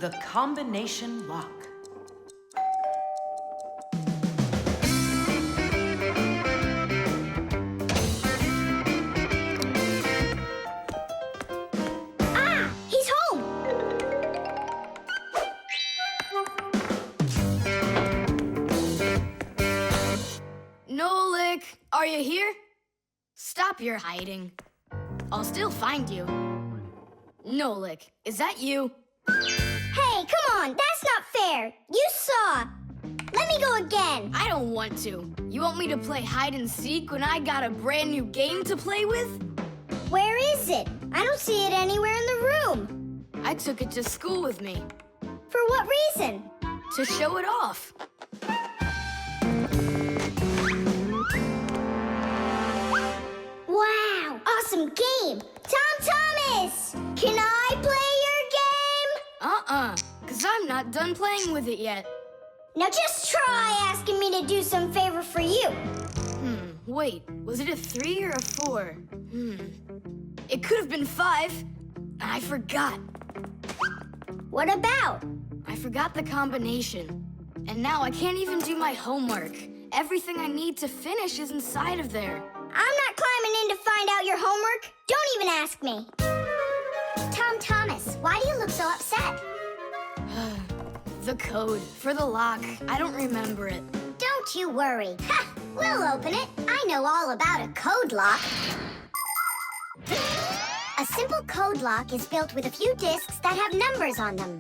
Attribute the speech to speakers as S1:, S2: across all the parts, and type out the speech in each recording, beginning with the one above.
S1: The combination lock.
S2: Ah! He's home!
S3: Nolik, are you here? Stop your hiding. I'll still find you. Nolik, is that you?
S2: Hey, come on! That's not fair! You saw! Let me go again!
S3: I don't want to. You want me to play hide and seek when I got a brand new game to play with?
S2: Where is it? I don't see it anywhere in the room.
S3: I took it to school with me
S2: For what reason?
S3: to show it off.
S2: Wow! Awesome game! Tom Thomas! Can I play your game?
S3: 'Cause I'm not done playing with it yet.
S2: Now just try asking me to do some favor for you.
S3: Wait, was it a 3 or a 4? It could have been 5. I forgot.
S2: What about?
S3: I forgot the combination. And now I can't even do my homework. Everything I need to finish is inside of there.
S2: I'm not climbing in to find out your homework. Don't even ask me. Tom Thomas, why do you look so upset?
S3: The code for the lock. I don't remember it.
S2: Don't you worry. Ha! We'll open it. I know all about a code lock. A simple code lock is built with a few discs that have numbers on them.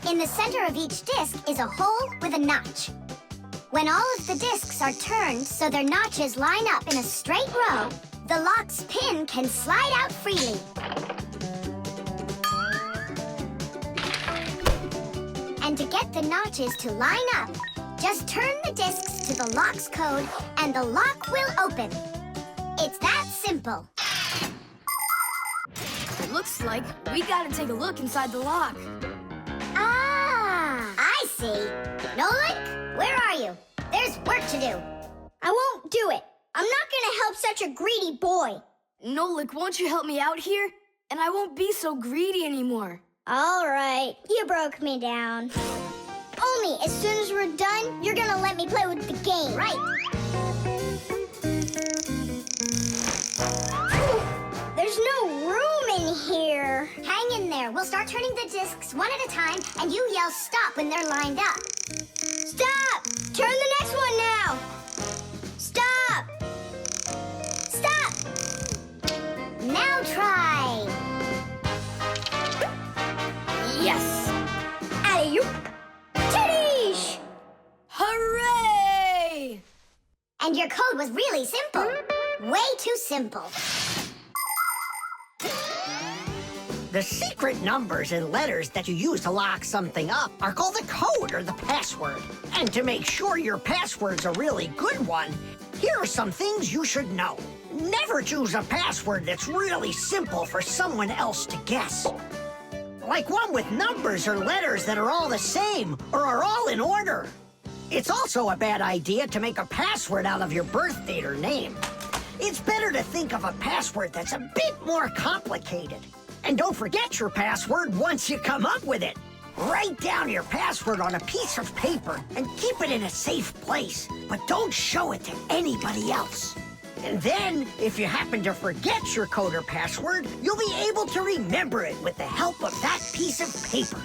S2: In the center of each disc is a hole with a notch. When all of the discs are turned so their notches line up in a straight row, the lock's pin can slide out freely. And to get the notches to line up, just turn the discs to the lock's code and the lock will open. It's that simple.
S3: It looks like we gotta take a look inside the lock.
S2: Ah, I see. Nolik, where are you? There's work to do. I won't do it. I'm not gonna help such a greedy boy.
S3: Nolik, won't you help me out here? And I won't be so greedy anymore.
S2: All right, you broke me down. Only as soon as we're done, you're gonna let me play with the game. Right. There's no room in here. Hang in there. We'll start turning the discs one at a time, and you yell stop when they're lined up. Stop! Turn the next one now. Stop! Stop! Now try.
S3: Yes!
S2: Alley-oop. Titties!
S3: Hooray!
S2: And your code was really simple. Way too simple.
S4: The secret numbers and letters that you use to lock something up are called the code or the password. And to make sure your password's a really good one, here are some things you should know. Never choose a password that's really simple for someone else to guess. Like one with numbers or letters that are all the same or are all in order. It's also a bad idea to make a password out of your birth date or name. It's better to think of a password that's a bit more complicated. And don't forget your password once you come up with it. Write down your password on a piece of paper and keep it in a safe place, but don't show it to anybody else. And then, if you happen to forget your code or password, you'll be able to remember it with the help of that piece of paper.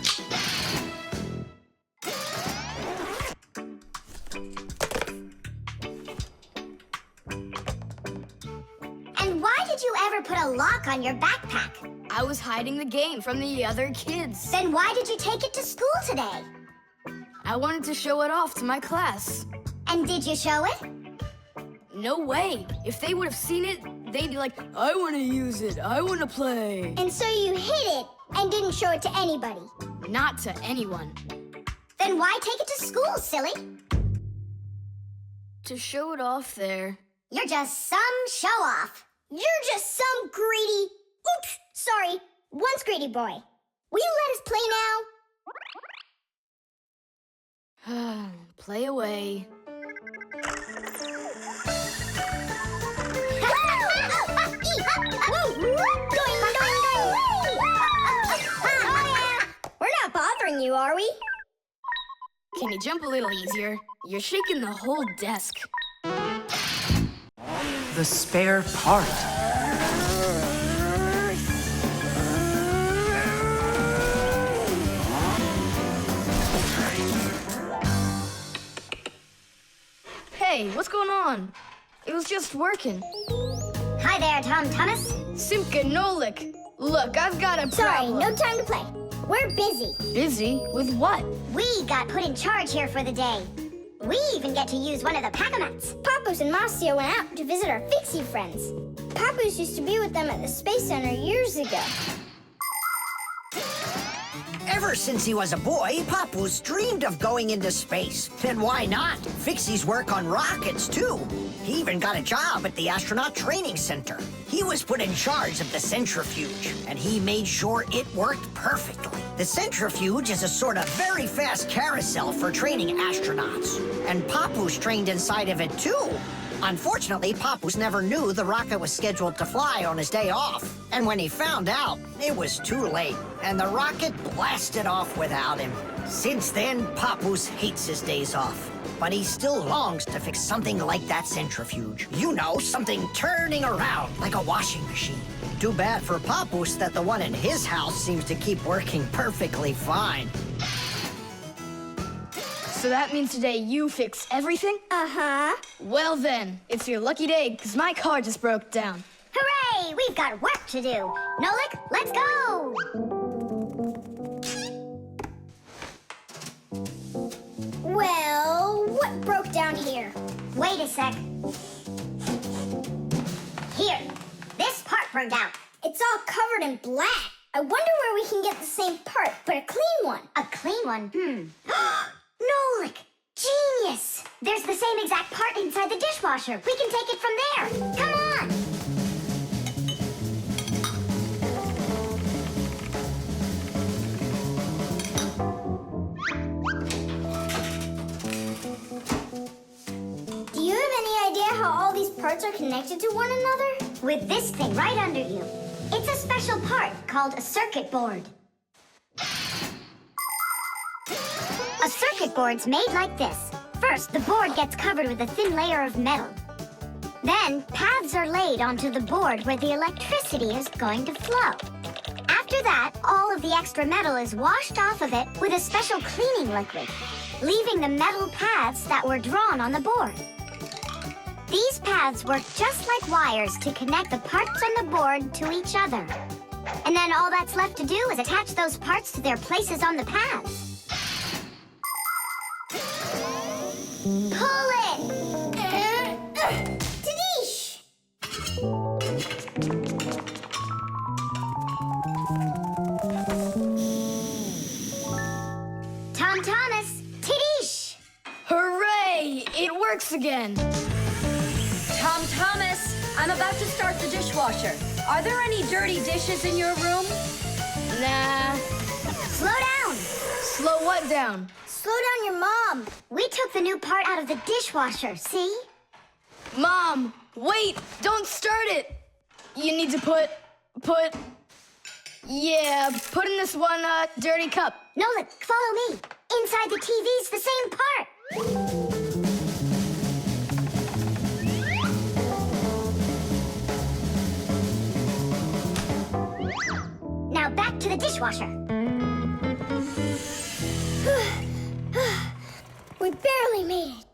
S2: And why did you ever put a lock on your backpack?
S3: I was hiding the game from the other kids.
S2: Then why did you take it to school today?
S3: I wanted to show it off to my class.
S2: And did you show it?
S3: No way. If they would have seen it, they'd be like, I want to use it. I want to play.
S2: And so you hid it and didn't show it to anybody.
S3: Not to anyone.
S2: Then why take it to school, silly?
S3: To show it off there.
S2: You're just some show-off. You're just some greedy... Oops, sorry. Once greedy boy. Will you let us play now?
S3: Play away.
S2: We're not
S3: Can you jump a little easier? You're shaking the whole desk.
S1: The spare part.
S3: Hey, what's going on? It was just working.
S2: Hi there, Tom Thomas.
S3: Simka Nolik. Look, I've got a
S2: Sorry,
S3: problem.
S2: no time to play. We're busy.
S3: Busy? With what?
S2: We got put in charge here for the day. We even get to use one of the pack-a-mats.
S5: Papos and Marcia went out to visit our Fixie friends. Papos used to be with them at the Space Center years ago.
S4: Ever since he was a boy, Papos dreamed of going into space. And why not? Fixies work on rockets, too. He even got a job at the Astronaut Training Center. He was put in charge of the centrifuge, and he made sure it worked perfectly. The centrifuge is a sort of very fast carousel for training astronauts. And Papos trained inside of it, too. Unfortunately, Papos never knew the rocket was scheduled to fly on his day off. And when he found out, it was too late, and the rocket blasted off without him. Since then, Papos hates his days off. But he still longs to fix something like that centrifuge. You know, something turning around like a washing machine. Too bad for Papos that the one in his house seems to keep working perfectly fine.
S3: So that means today you fix everything?
S5: Uh-huh.
S3: Well then, it's your lucky day, because my car just broke down.
S2: Hooray! We've got work to do. Nolik, let's go!
S5: Well, what broke down here?
S2: Wait a sec. Here, this part burned out.
S5: It's all covered in black. I wonder where we can get the same part, but a clean one.
S2: A clean one? Nolik! Genius! There's the same exact part inside the dishwasher. We can take it from there. Come on!
S5: Do you have any idea how all these parts are connected to one another?
S2: With this thing right under you. It's a special part called a circuit board. A circuit board's made like this. First, the board gets covered with a thin layer of metal. Then, paths are laid onto the board where the electricity is going to flow. After that, all of the extra metal is washed off of it with a special cleaning liquid, leaving the metal paths that were drawn on the board. These paths work just like wires to connect the parts on the board to each other. And then all that's left to do is attach those parts to their places on the paths. Pull it!
S5: Tadish!
S2: Tom Thomas, Tidish!
S3: Hooray! It works again.
S1: Tom Thomas, I'm about to start the dishwasher. Are there any dirty dishes in your room?
S3: Nah.
S2: Slow down!
S3: Slow what down?
S5: Slow down your mom.
S2: We took the new part out of the dishwasher, see?
S3: Mom, wait! Don't start it! You need to put in this one, dirty cup.
S2: Nolik, follow me. Inside the TV's the same part. Now back to the dishwasher.
S5: We barely made it.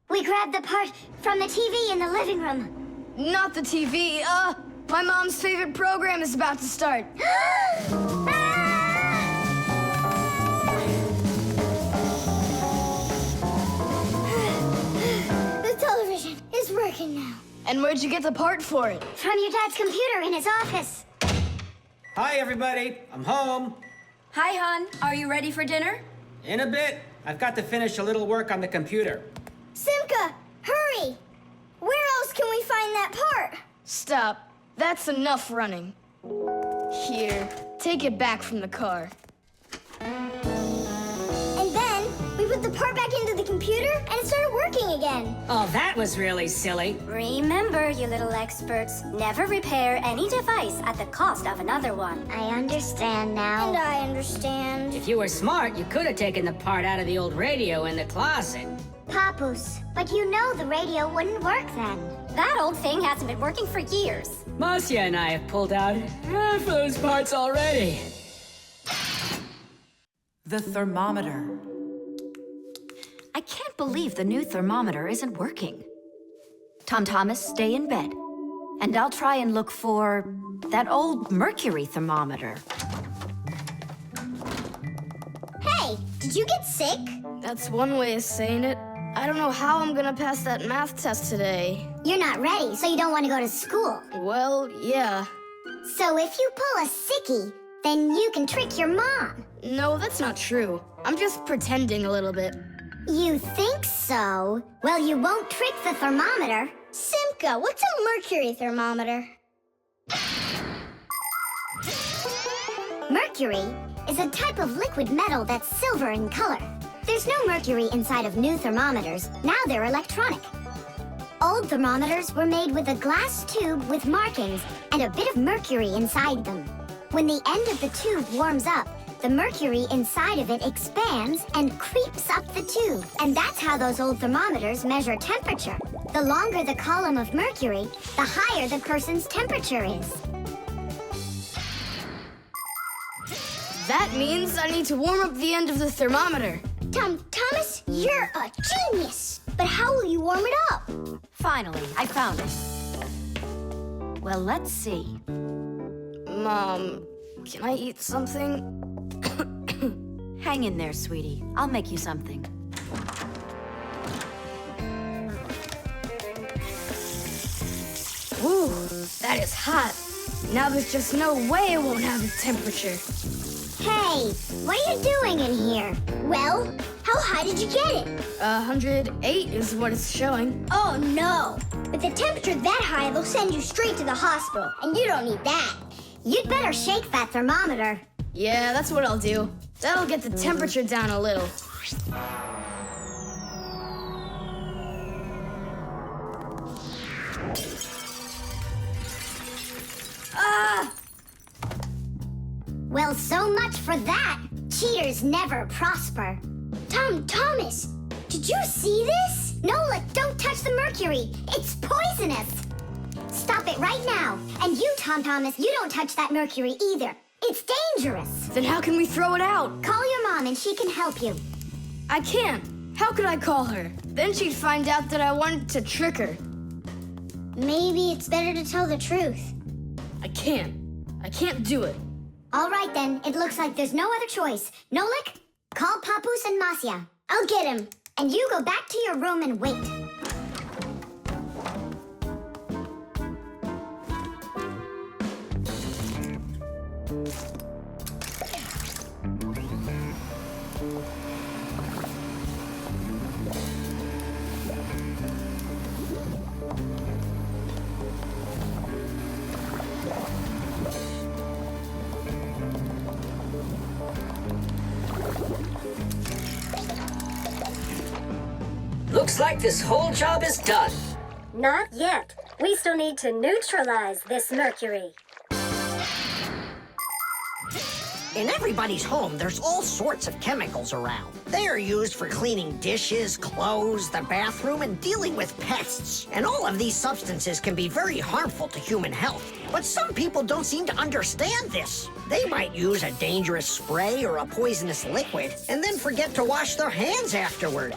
S2: We grabbed the part from the TV in the living room.
S3: Not the TV, my mom's favorite program is about to start.
S5: The television is working now.
S3: And where'd you get the part for it?
S2: From your dad's computer in his office.
S6: Hi, everybody. I'm home.
S1: Hi, hon. Are you ready for dinner?
S6: In a bit. I've got to finish a little work on the computer.
S5: Simka, hurry! Where else can we find that part?
S3: Stop. That's enough running. Here, take it back from the car.
S5: And then we put the part back into the computer. computer and it started working again.
S6: Oh, that was really silly.
S1: Remember, you little experts, never repair any device at the cost of another one.
S2: I understand now.
S5: And I understand.
S6: If you were smart, you could have taken the part out of the old radio in the closet.
S2: Papos, but you know the radio wouldn't work then.
S1: That old thing hasn't been working for years.
S6: Marcia and I have pulled out half those parts already.
S7: The thermometer.
S1: I can't believe the new thermometer isn't working. Tom Thomas, stay in bed. And I'll try and look for that old mercury thermometer.
S5: Hey, did you get sick?
S3: That's one way of saying it. I don't know how I'm gonna pass that math test today.
S2: You're not ready, so you don't want to go to school.
S3: Well, yeah.
S2: So if you pull a sickie, then you can trick your mom.
S3: No, that's not true. I'm just pretending a little bit.
S2: You think so? Well, you won't trick the thermometer.
S5: Simka, what's a mercury thermometer?
S2: Mercury is a type of liquid metal that's silver in color. There's no mercury inside of new thermometers. Now they're electronic. Old thermometers were made with a glass tube with markings and a bit of mercury inside them. When the end of the tube warms up, the mercury inside of it expands and creeps up the tube. And that's how those old thermometers measure temperature. The longer the column of mercury, the higher the person's temperature is.
S3: That means I need to warm up the end of the thermometer.
S5: Thomas, you're a genius. But how will you warm it up?
S1: Finally, I found it. Well, let's see.
S3: Mom, can I eat something?
S1: Hang in there, sweetie. I'll make you something.
S3: Ooh, that is hot. Now there's just no way I won't have a temperature.
S2: Hey, what are you doing in here?
S5: Well, how high did you get it?
S3: 108 is what it's showing.
S5: Oh no! With the temperature that high, they'll send you straight to the hospital, and you don't need that.
S2: You'd better shake that thermometer.
S3: Yeah, that's what I'll do. That'll get the temperature down a little.
S2: Well, so much for that. Cheaters never prosper.
S5: Thomas, did you see this?
S2: Nola, don't touch the mercury. It's poisonous. Stop it right now. And you, Tom Thomas, you don't touch that mercury either. It's dangerous.
S3: Then how can we throw it out?
S2: Call your mom and she can help you.
S3: I can't. How could I call her? Then she'd find out that I wanted to trick her.
S5: Maybe it's better to tell the truth.
S3: I can't. I can't do it.
S2: All right, then. It looks like there's no other choice. Nolik, call Papos and Masya.
S5: I'll get him.
S2: And you go back to your room and wait.
S6: Looks like this whole job is done.
S8: Not yet. We still need to neutralize this mercury.
S4: In everybody's home, there's all sorts of chemicals around. They are used for cleaning dishes, clothes, the bathroom, and dealing with pests. And all of these substances can be very harmful to human health. But some people don't seem to understand this. They might use a dangerous spray or a poisonous liquid and then forget to wash their hands afterward.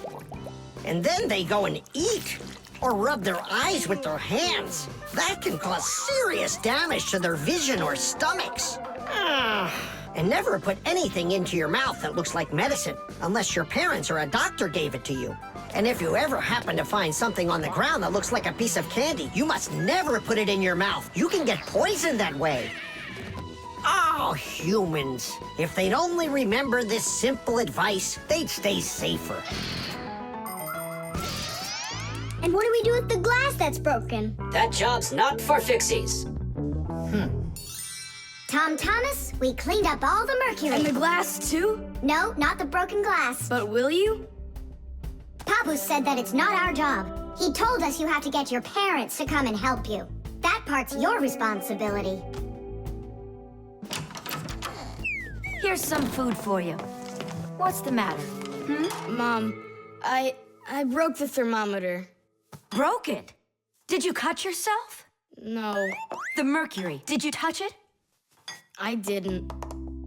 S4: And then they go and eat or rub their eyes with their hands. That can cause serious damage to their vision or stomachs. And never put anything into your mouth that looks like medicine, unless your parents or a doctor gave it to you. And if you ever happen to find something on the ground that looks like a piece of candy, you must never put it in your mouth. You can get poisoned that way. Oh, humans. If they'd only remember this simple advice, they'd stay safer.
S5: And what do we do with the glass that's broken?
S6: That job's not for Fixies.
S2: Tom Thomas, we cleaned up all the mercury.
S3: And the glass, too?
S2: No, not the broken glass.
S3: But will you?
S2: Papos said that it's not our job. He told us you have to get your parents to come and help you. That part's your responsibility.
S1: Here's some food for you. What's the matter?
S3: Mom, I broke the thermometer.
S1: Broke it? Did you cut yourself?
S3: No,
S1: The mercury, did you touch it?
S3: I didn't.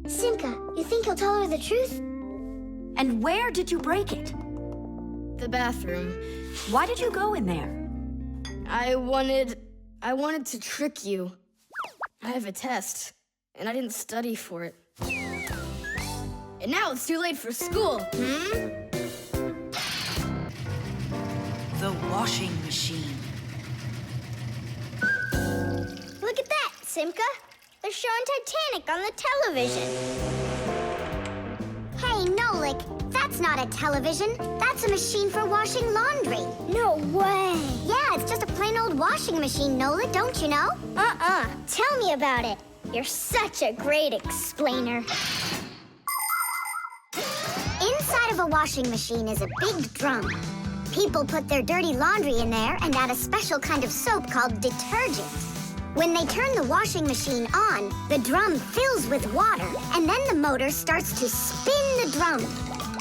S5: Simka, you think he'll tell her the truth?
S1: And where did you break it?
S3: The bathroom.
S1: Why did you go in there?
S3: I wanted to trick you. I have a test, and I didn't study for it. And now it's too late for school,
S7: The washing machine.
S5: Look at that, Simka. They're showing Titanic on the television.
S2: Hey, Nolik, that's not a television. That's a machine for washing laundry.
S5: No way.
S2: Yeah, it's just a plain old washing machine, Nolik, don't you know?
S5: Tell me about it. You're such a great explainer.
S2: Inside of a washing machine is a big drum. People put their dirty laundry in there and add a special kind of soap called detergent. When they turn the washing machine on, the drum fills with water, and then the motor starts to spin the drum.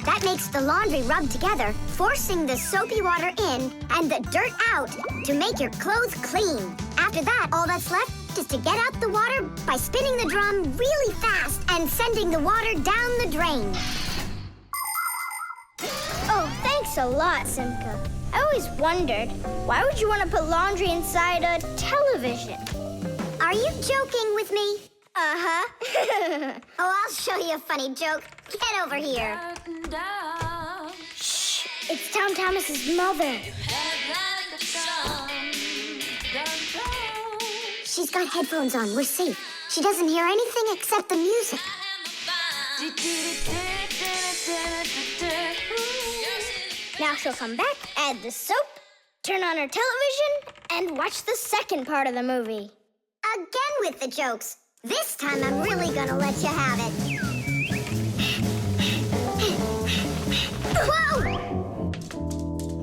S2: That makes the laundry rub together, forcing the soapy water in and the dirt out to make your clothes clean. After that, all that's left is to get out the water by spinning the drum really fast and sending the water down the drain.
S5: Oh, thanks a lot, Simka. I always wondered, why would you want to put laundry inside a television?
S2: Are you joking with me?
S5: Uh-huh.
S2: Oh, I'll show you a funny joke. Get over here.
S5: Shh, it's Tom Thomas's mother.
S2: She's got headphones on. We're safe. She doesn't hear anything except the music.
S5: Now she'll come back, add the soap, turn on her television, and watch the second part of the movie.
S2: Again with the jokes. This time I'm really gonna let you have it. Whoa!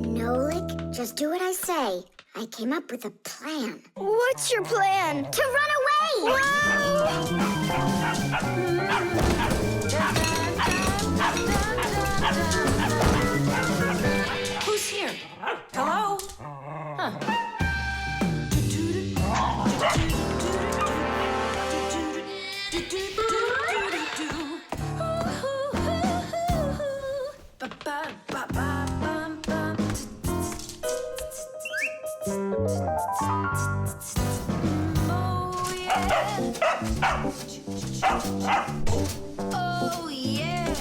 S2: Nolik, just do what I say. I came up with a plan.
S5: What's your plan?
S2: To run away!
S7: Who's here? Hello?
S1: Oh, yeah.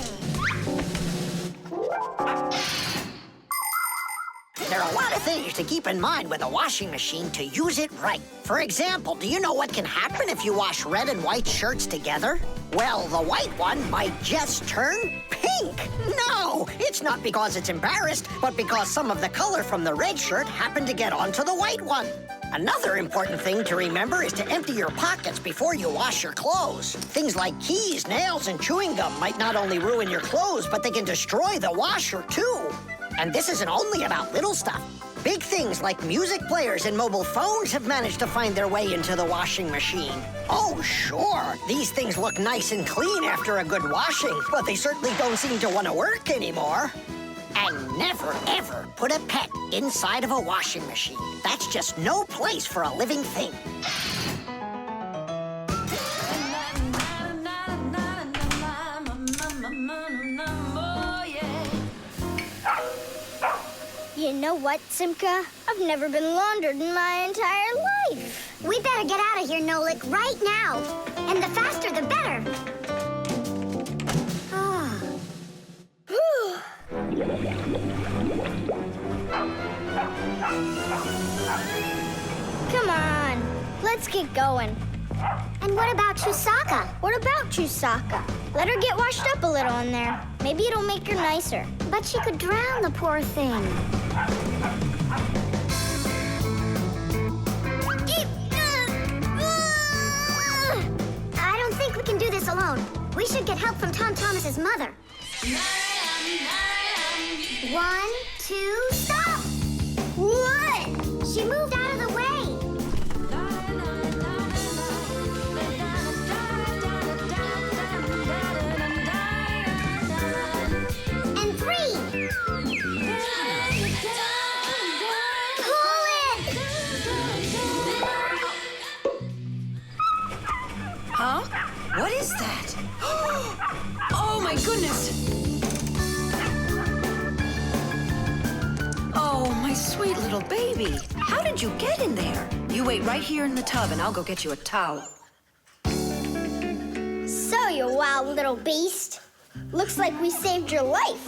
S4: There are a lot of things to keep in mind with a washing machine to use it right. For example, do you know what can happen if you wash red and white shirts together? Well, the white one might just turn pink. No, it's not because it's embarrassed, but because some of the color from the red shirt happened to get onto the white one. Another important thing to remember is to empty your pockets before you wash your clothes. Things like keys, nails, and chewing gum might not only ruin your clothes, but they can destroy the washer, too. And this isn't only about little stuff. Big things like music players and mobile phones have managed to find their way into the washing machine. Oh, sure, these things look nice and clean after a good washing, but they certainly don't seem to want to work anymore. And never, ever put a pet inside of a washing machine. That's just no place for a living thing.
S5: You know what, Simka? I've never been laundered in my entire life.
S2: We better get out of here, Nolik, right now. And the faster, the better.
S5: Come on, let's get going.
S2: And what about Chusaka?
S5: What about Chusaka? Let her get washed up a little in there. Maybe it'll make her nicer.
S2: But she could drown, the poor thing. I don't think we can do this alone. We should get help from Tom Thomas's mother. 1, 2, stop! What? She moved out of the way. And 3. Pull it!
S7: Huh? What is that? Oh my goodness! Oh, my sweet little baby. How did you get in there? You wait right here in the tub and I'll go get you a towel.
S5: So, you wild little beast. Looks like we saved your life.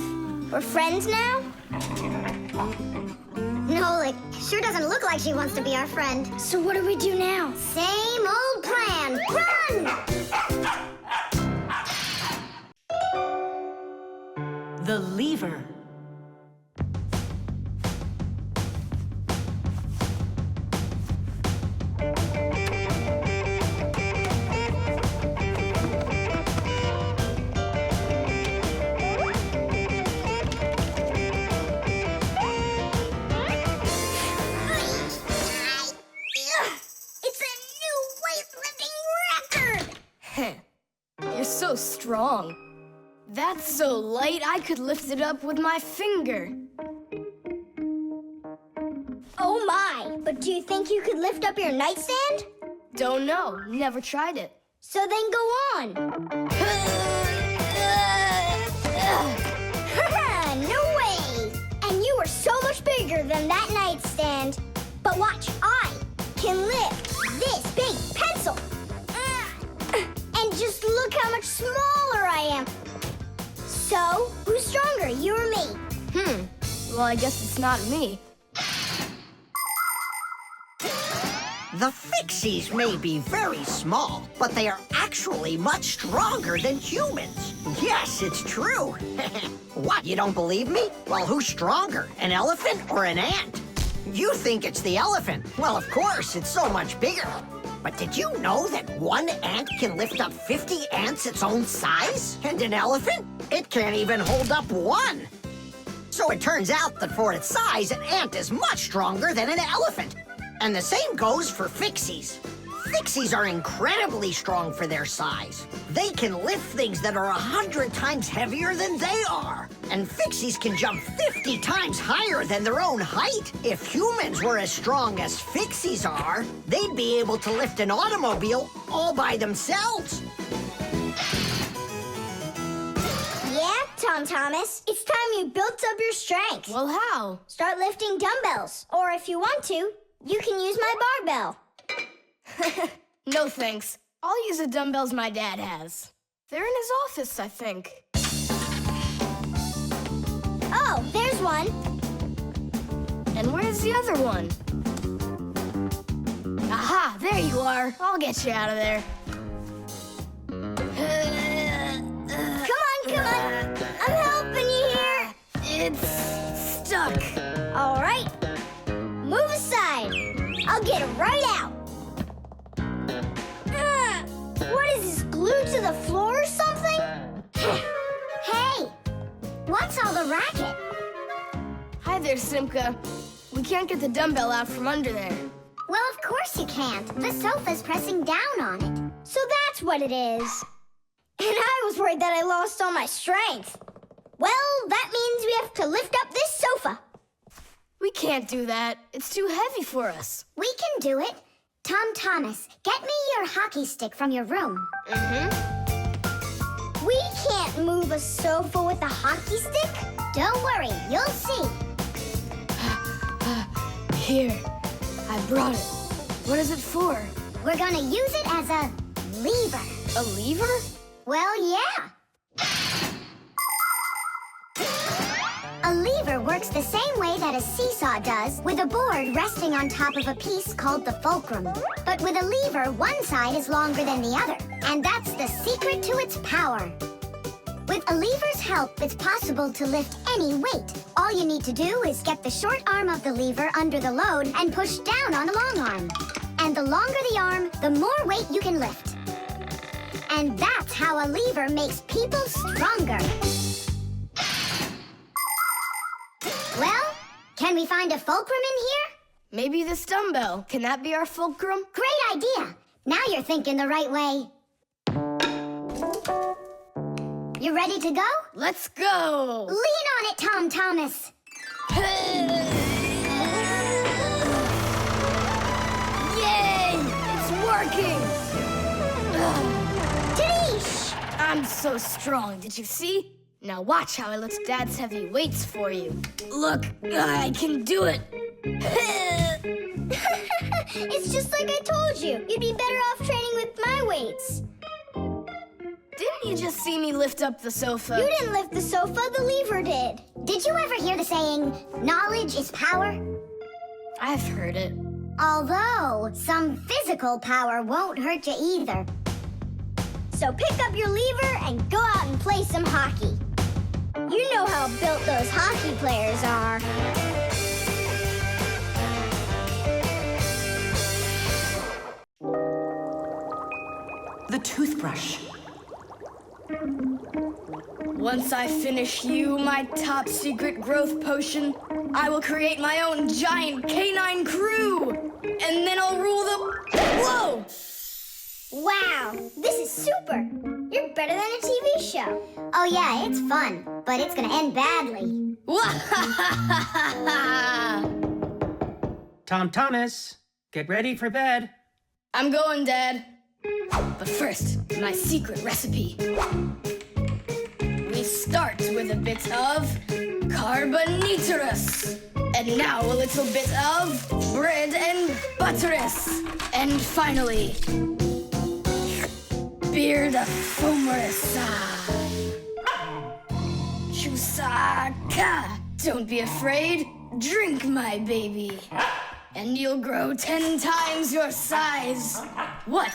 S5: We're friends now?
S2: No, it sure doesn't look like she wants to be our friend.
S5: So what do we do now?
S2: Same old plan. Run!
S7: The lever.
S2: It's a new weightlifting record!
S3: You're so strong. That's so light I could lift it up with my finger.
S5: Oh my! But do you think you could lift up your nightstand?
S3: Don't know. Never tried it.
S5: So then go on. No way! And you are so much bigger than that nightstand. But watch, I can lift this big pencil. And just look how much smaller I am. So, who's stronger, you or me?
S3: Well, I guess it's not me.
S4: The Fixies may be very small, but they are actually much stronger than humans. Yes, it's true. What, you don't believe me? Well, who's stronger, an elephant or an ant? You think it's the elephant. Well, of course, it's so much bigger. But did you know that one ant can lift up 50 ants its own size? And an elephant? It can't even hold up one. So it turns out that for its size, an ant is much stronger than an elephant. And the same goes for Fixies. Fixies are incredibly strong for their size. They can lift things that are 100 times heavier than they are. And Fixies can jump 50 times higher than their own height. If humans were as strong as Fixies are, they'd be able to lift an automobile all by themselves.
S5: Yeah, Tom Thomas. It's time you built up your strength.
S3: Well, how?
S5: Start lifting dumbbells. Or if you want to, you can use my barbell.
S3: No thanks. I'll use the dumbbells my dad has. They're in his office, I think.
S5: Oh, there's one.
S3: And where's the other one? Aha, there you are. I'll get you out of there.
S5: Come on. I'm helping you here.
S3: It's stuck.
S5: All right. Move aside. I'll get it right out. What is this, glued to the floor or something?
S2: Hey, what's all the racket?
S3: Hi there, Simka. We can't get the dumbbell out from under there.
S2: Well, of course you can't. The sofa's pressing down on it.
S5: So that's what it is. And I was worried that I lost all my strength. Well, that means we have to lift up this sofa.
S3: We can't do that. It's too heavy for us.
S2: We can do it. Tom Thomas, get me your hockey stick from your room.
S5: We can't move a sofa with a hockey stick.
S2: Don't worry, you'll see.
S3: Here, I brought it. What is it for?
S2: We're gonna use it as a lever.
S3: A lever?
S2: Well, yeah. A lever works the same way that a seesaw does, with a board resting on top of a piece called the fulcrum. But with a lever, one side is longer than the other, and that's the secret to its power. With a lever's help, it's possible to lift any weight. All you need to do is get the short arm of the lever under the load and push down on the long arm. And the longer the arm, the more weight you can lift. And that's how a lever makes people stronger. Can we find a fulcrum in here?
S3: Maybe this dumbbell. Can that be our fulcrum?
S2: Great idea. Now you're thinking the right way. You ready to go?
S3: Let's go!
S2: Lean on it, Tom Thomas.
S3: Yay! It's working!
S2: Tadoosh!
S3: I'm so strong, did you see? Now watch how I lift Dad's heavy weights for you. Look, I can do it.
S5: It's just like I told you. You'd be better off training with my weights.
S3: Didn't you just see me lift up the sofa?
S5: You didn't lift the sofa, the lever did.
S2: Did you ever hear the saying, knowledge is power?
S3: I've heard it.
S2: Although, some physical power won't hurt you either.
S5: So pick up your lever and go out and play some hockey. You know how built those hockey players are.
S7: The toothbrush.
S3: Once I finish you, my top secret growth potion, I will create my own giant canine crew! And then I'll rule the... Whoa!
S5: Wow, this is super. You're better than a TV show.
S2: Oh yeah, it's fun, but it's gonna end badly.
S6: Tom Thomas, get ready for bed.
S3: I'm going, Dad. But first, my secret recipe. We start with a bit of carbonatorous. And now a little bit of bread and butterous. And finally, beard of foamerous. Chusaka. Don't be afraid. Drink, my baby. And you'll grow 10 times your size. What?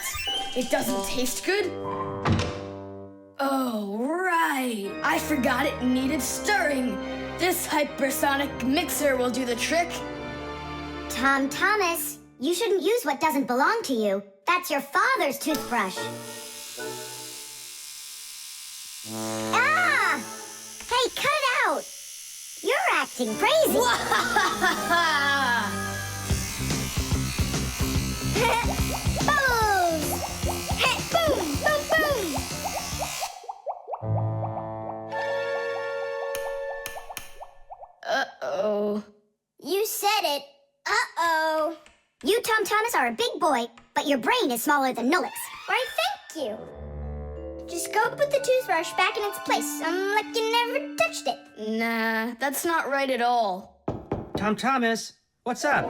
S3: It doesn't taste good? Oh, right. I forgot it needed stirring. This hypersonic mixer will do the trick.
S2: Tom Thomas, you shouldn't use what doesn't belong to you. That's your father's toothbrush. Ah! Hey, cut it out! You're acting crazy.
S5: Bubbles! Hey, boom, boom, boom!
S3: Uh-oh.
S5: You said it. Uh-oh.
S2: You, Tom Thomas, are a big boy, but your brain is smaller than Nolik's.
S5: Why, thank you. Just go put the toothbrush back in its place, like you never touched it.
S3: Nah, that's not right at all.
S6: Tom Thomas, what's up?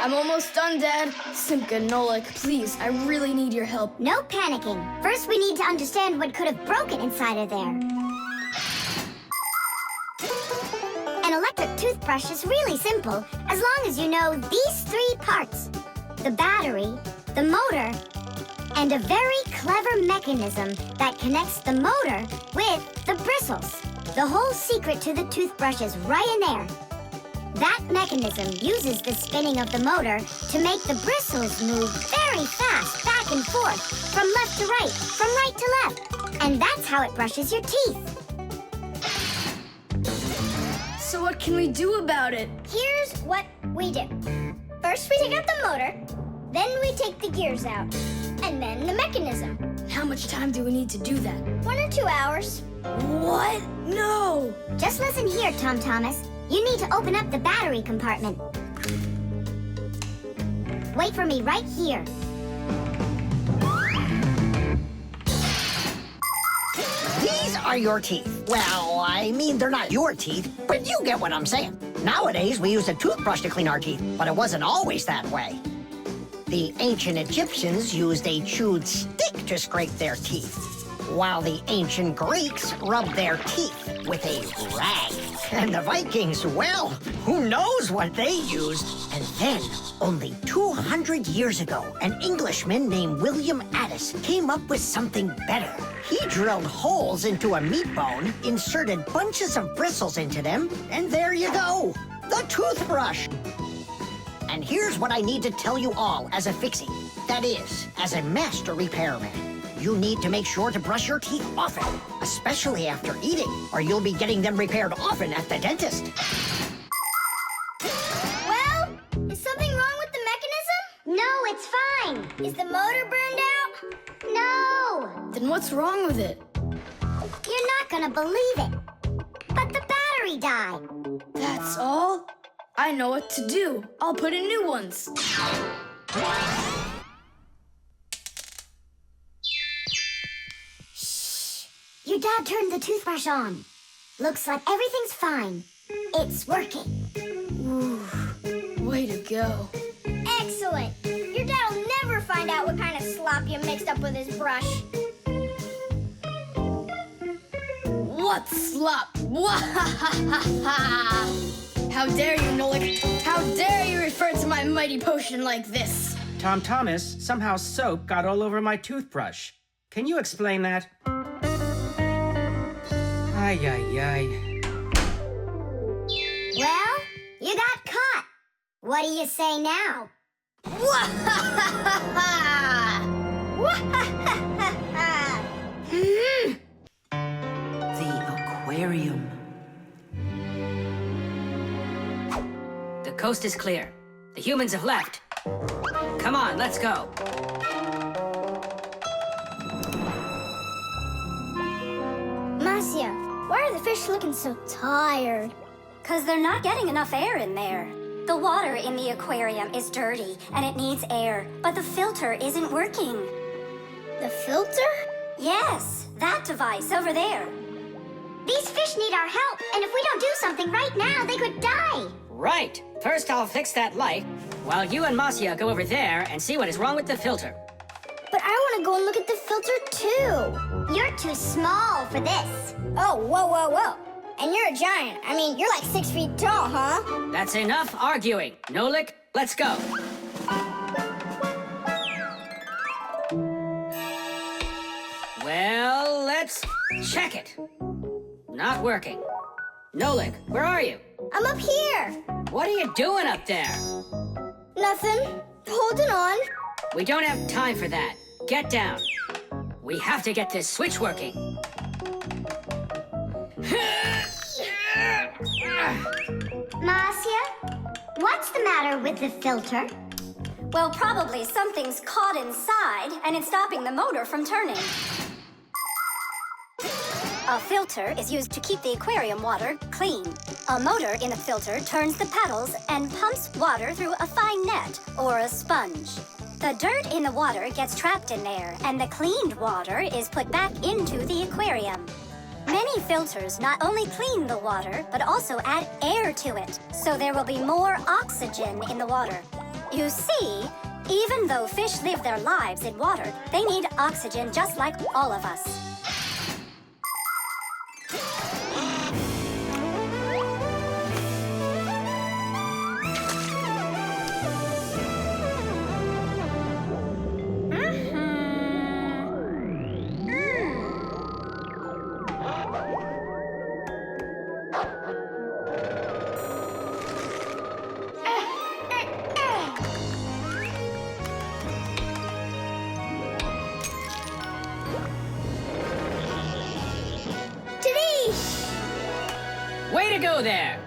S3: I'm almost done, Dad. Simka, Nolik, please, I really need your help.
S2: No panicking. First, we need to understand what could have broken inside of there. An electric toothbrush is really simple, as long as you know these 3 parts. The battery, the motor, and a very clever mechanism that connects the motor with the bristles. The whole secret to the toothbrush is right in there. That mechanism uses the spinning of the motor to make the bristles move very fast back and forth, from left to right, from right to left. And that's how it brushes your teeth.
S3: So what can we do about it?
S5: Here's what we do. First, we take out the motor. Then we take the gears out. And then the mechanism.
S3: How much time do we need to do that?
S5: 1 or 2 hours.
S3: What? No!
S2: Just listen here, Tom Thomas. You need to open up the battery compartment. Wait for me right here.
S4: These are your teeth. Well, I mean, they're not your teeth, but you get what I'm saying. Nowadays, we use a toothbrush to clean our teeth, but it wasn't always that way. The ancient Egyptians used a chewed stick to scrape their teeth, while the ancient Greeks rubbed their teeth with a rag. And the Vikings, well, who knows what they used? And then, only 200 years ago, an Englishman named William Addis came up with something better. He drilled holes into a meat bone, inserted bunches of bristles into them, and there you go, the toothbrush. And here's what I need to tell you all as a Fixie. That is, as a master repairman. You need to make sure to brush your teeth often, especially after eating, or you'll be getting them repaired often at the dentist.
S5: Is the motor burned out?
S2: No!
S3: Then what's wrong with it?
S2: You're not gonna believe it. But the battery died.
S3: That's all? I know what to do. I'll put in new ones.
S2: Your dad turned the toothbrush on. Looks like everything's fine. It's working.
S3: Way to go.
S5: Excellent. Your dad'll never find out what kind of slop you mixed up with his brush.
S3: What slop? How dare you, Nolik? How dare you refer to my mighty potion like this?
S6: Tom Thomas, somehow soap got all over my toothbrush. Can you explain that? Ay, ay, ay.
S2: Well, you got caught. What do you say now?
S7: The aquarium.
S9: The coast is clear. The humans have left. Come on, let's go.
S5: Marcia, why are the fish looking so tired?
S10: 'Cause they're not getting enough air in there. The water in the aquarium is dirty and it needs air, but the filter isn't working.
S5: The filter?
S10: Yes, that device over there.
S2: These fish need our help, and if we don't do something right now, they could die.
S9: Right. First, I'll fix that light, while you and Marcia go over there and see what is wrong with the filter.
S5: But I want to go and look at the filter too.
S2: You're too small for this.
S5: Oh, whoa, whoa, whoa. And you're a giant. I mean, you're like 6 feet tall, huh?
S9: That's enough arguing. Nolik, let's go. Well, let's check it. Not working. Nolik, where are you?
S5: I'm up here.
S9: What are you doing up there?
S5: Nothing. Holding on.
S9: We don't have time for that. Get down. We have to get this switch working.
S2: Marcia, what's the matter with the filter?
S10: Well, probably something's caught inside and it's stopping the motor from turning. A filter is used to keep the aquarium water clean. A motor in the filter turns the paddles and pumps water through a fine net or a sponge. The dirt in the water gets trapped in there, and the cleaned water is put back into the aquarium. Many filters not only clean the water, but also add air to it, so there will be more oxygen in the water. You see, even though fish live their lives in water, they need oxygen just like all of us.
S9: Way to go there!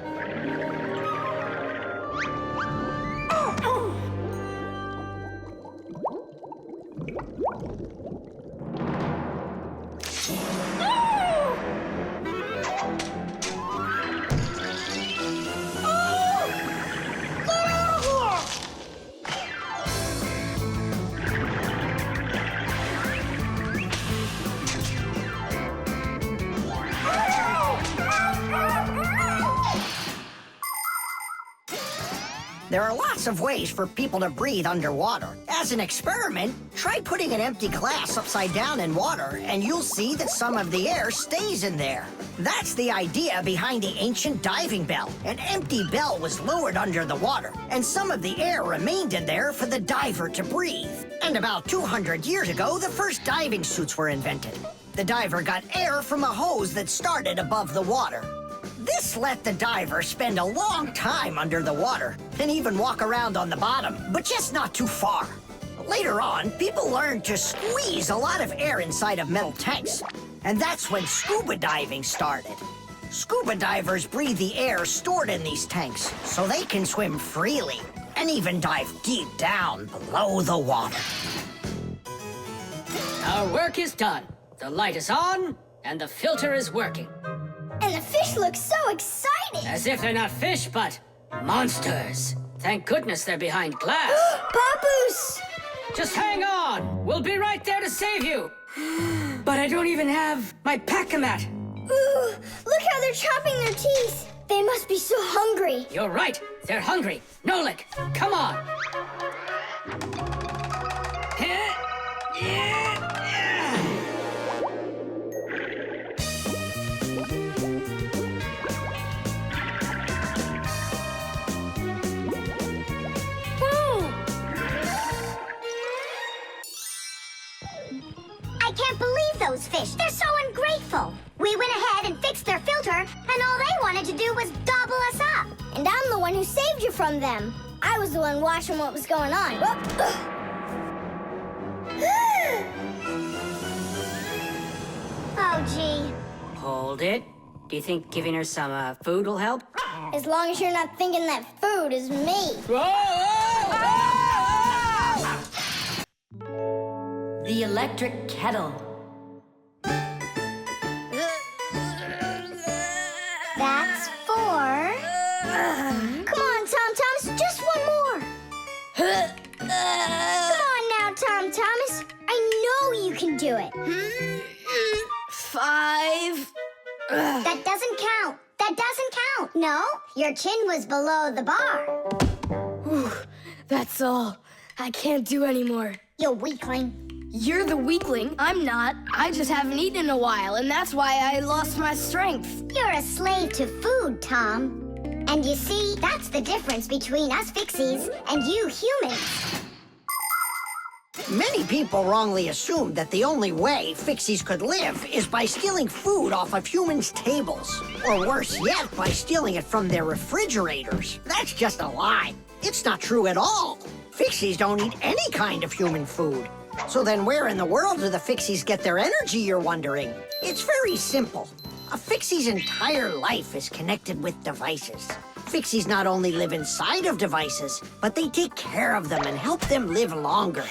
S4: There are lots of ways for people to breathe underwater. As an experiment, try putting an empty glass upside down in water, and you'll see that some of the air stays in there. That's the idea behind the ancient diving bell. An empty bell was lowered under the water, and some of the air remained in there for the diver to breathe. And about 200 years ago, the first diving suits were invented. The diver got air from a hose that started above the water. This let the diver spend a long time under the water and even walk around on the bottom, but just not too far. Later on, people learned to squeeze a lot of air inside of metal tanks, and that's when scuba diving started. Scuba divers breathe the air stored in these tanks so they can swim freely and even dive deep down below the water.
S9: Our work is done. The light is on, and the filter is working.
S5: And the fish look so excited.
S9: As if they're not fish, but monsters. Thank goodness they're behind glass.
S5: Papos!
S9: Just hang on. We'll be right there to save you. But I don't even have my pack-a-mat.
S5: Ooh, look how they're chopping their teeth. They must be so hungry.
S9: You're right. They're hungry. Nolik, come on.
S2: I can't believe those fish. They're so ungrateful. We went ahead and fixed their filter, and all they wanted to do was gobble us up.
S5: And I'm the one who saved you from them. I was the one watching what was going on.
S2: Oh, gee.
S9: Hold it. Do you think giving her some food will help?
S5: As long as you're not thinking that food is me.
S1: The electric kettle.
S2: That's 4.
S5: Come on, Tom Thomas, just one more. Come on now, Tom Thomas. I know you can do it.
S3: 5.
S2: That doesn't count. That doesn't count. No, your chin was below the bar.
S3: Whew, that's all. I can't do anymore.
S2: You weakling.
S3: You're the weakling. I'm not. I just haven't eaten in a while, and that's why I lost my strength.
S2: You're a slave to food, Tom. And you see, that's the difference between us Fixies and you humans.
S4: Many people wrongly assume that the only way Fixies could live is by stealing food off of humans' tables. Or worse yet, by stealing it from their refrigerators. That's just a lie. It's not true at all. Fixies don't eat any kind of human food. So then where in the world do the Fixies get their energy, you're wondering? It's very simple. A Fixie's entire life is connected with devices. Fixies not only live inside of devices, but they take care of them and help them live longer.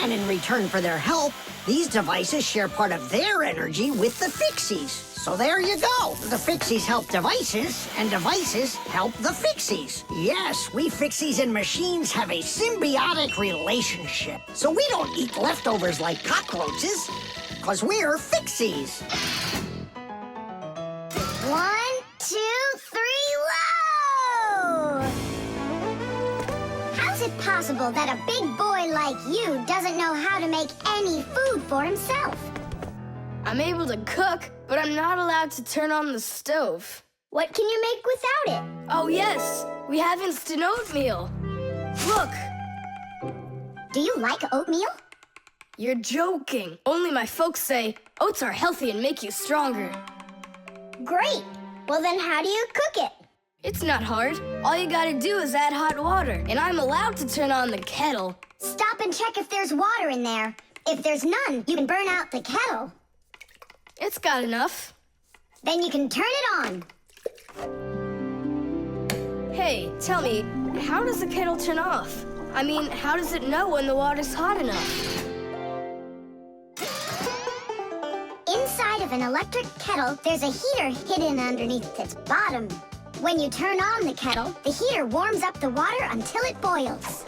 S4: And in return for their help, these devices share part of their energy with the Fixies. So there you go. The Fixies help devices, and devices help the Fixies. Yes, we Fixies and machines have a symbiotic relationship. So we don't eat leftovers like cockroaches, because we're Fixies.
S2: 1, 2, 3, load! How's it possible that a big boy like you doesn't know how to make any food for himself?
S3: I'm able to cook, but I'm not allowed to turn on the stove.
S5: What can you make without it?
S3: Oh, yes. We have instant oatmeal. Look.
S2: Do you like oatmeal?
S3: You're joking. Only my folks say oats are healthy and make you stronger.
S5: Great. Well, then how do you cook it?
S3: It's not hard. All you gotta do is add hot water, and I'm allowed to turn on the kettle.
S2: Stop and check if there's water in there. If there's none, you can burn out the kettle.
S3: It's got enough.
S2: Then you can turn it on.
S3: Hey, tell me, how does the kettle turn off? I mean, how does it know when the water's hot enough?
S2: Inside of an electric kettle, there's a heater hidden underneath its bottom. When you turn on the kettle, the heater warms up the water until it boils.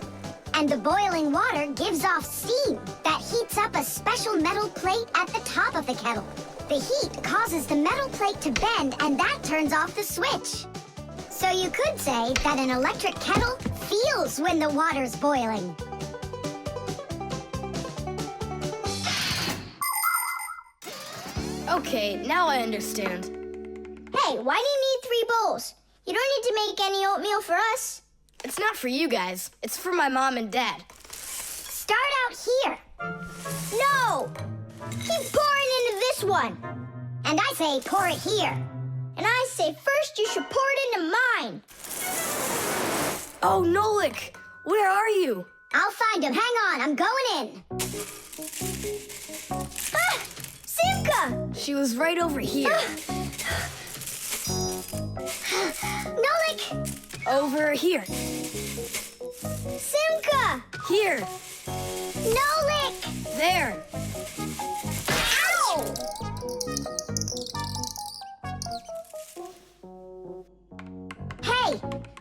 S2: And the boiling water gives off steam that heats up a special metal plate at the top of the kettle. The heat causes the metal plate to bend, and that turns off the switch. So you could say that an electric kettle feels when the water's boiling.
S3: Okay, now I understand.
S5: Hey, why do you need 3 bowls? You don't need to make any oatmeal for us.
S3: It's not for you guys. It's for my mom and dad.
S2: Start out here.
S5: No! Keep pouring into this one.
S2: And I say pour it here.
S5: And I say first you should pour it into mine.
S3: Oh, Nolik, where are you?
S2: I'll find him. Hang on, I'm going in.
S5: Ah! Simka!
S3: She was right over here.
S2: Nolik!
S3: Over here.
S5: Simka!
S3: Here.
S2: Nolik!
S3: There.
S2: Ow! Hey,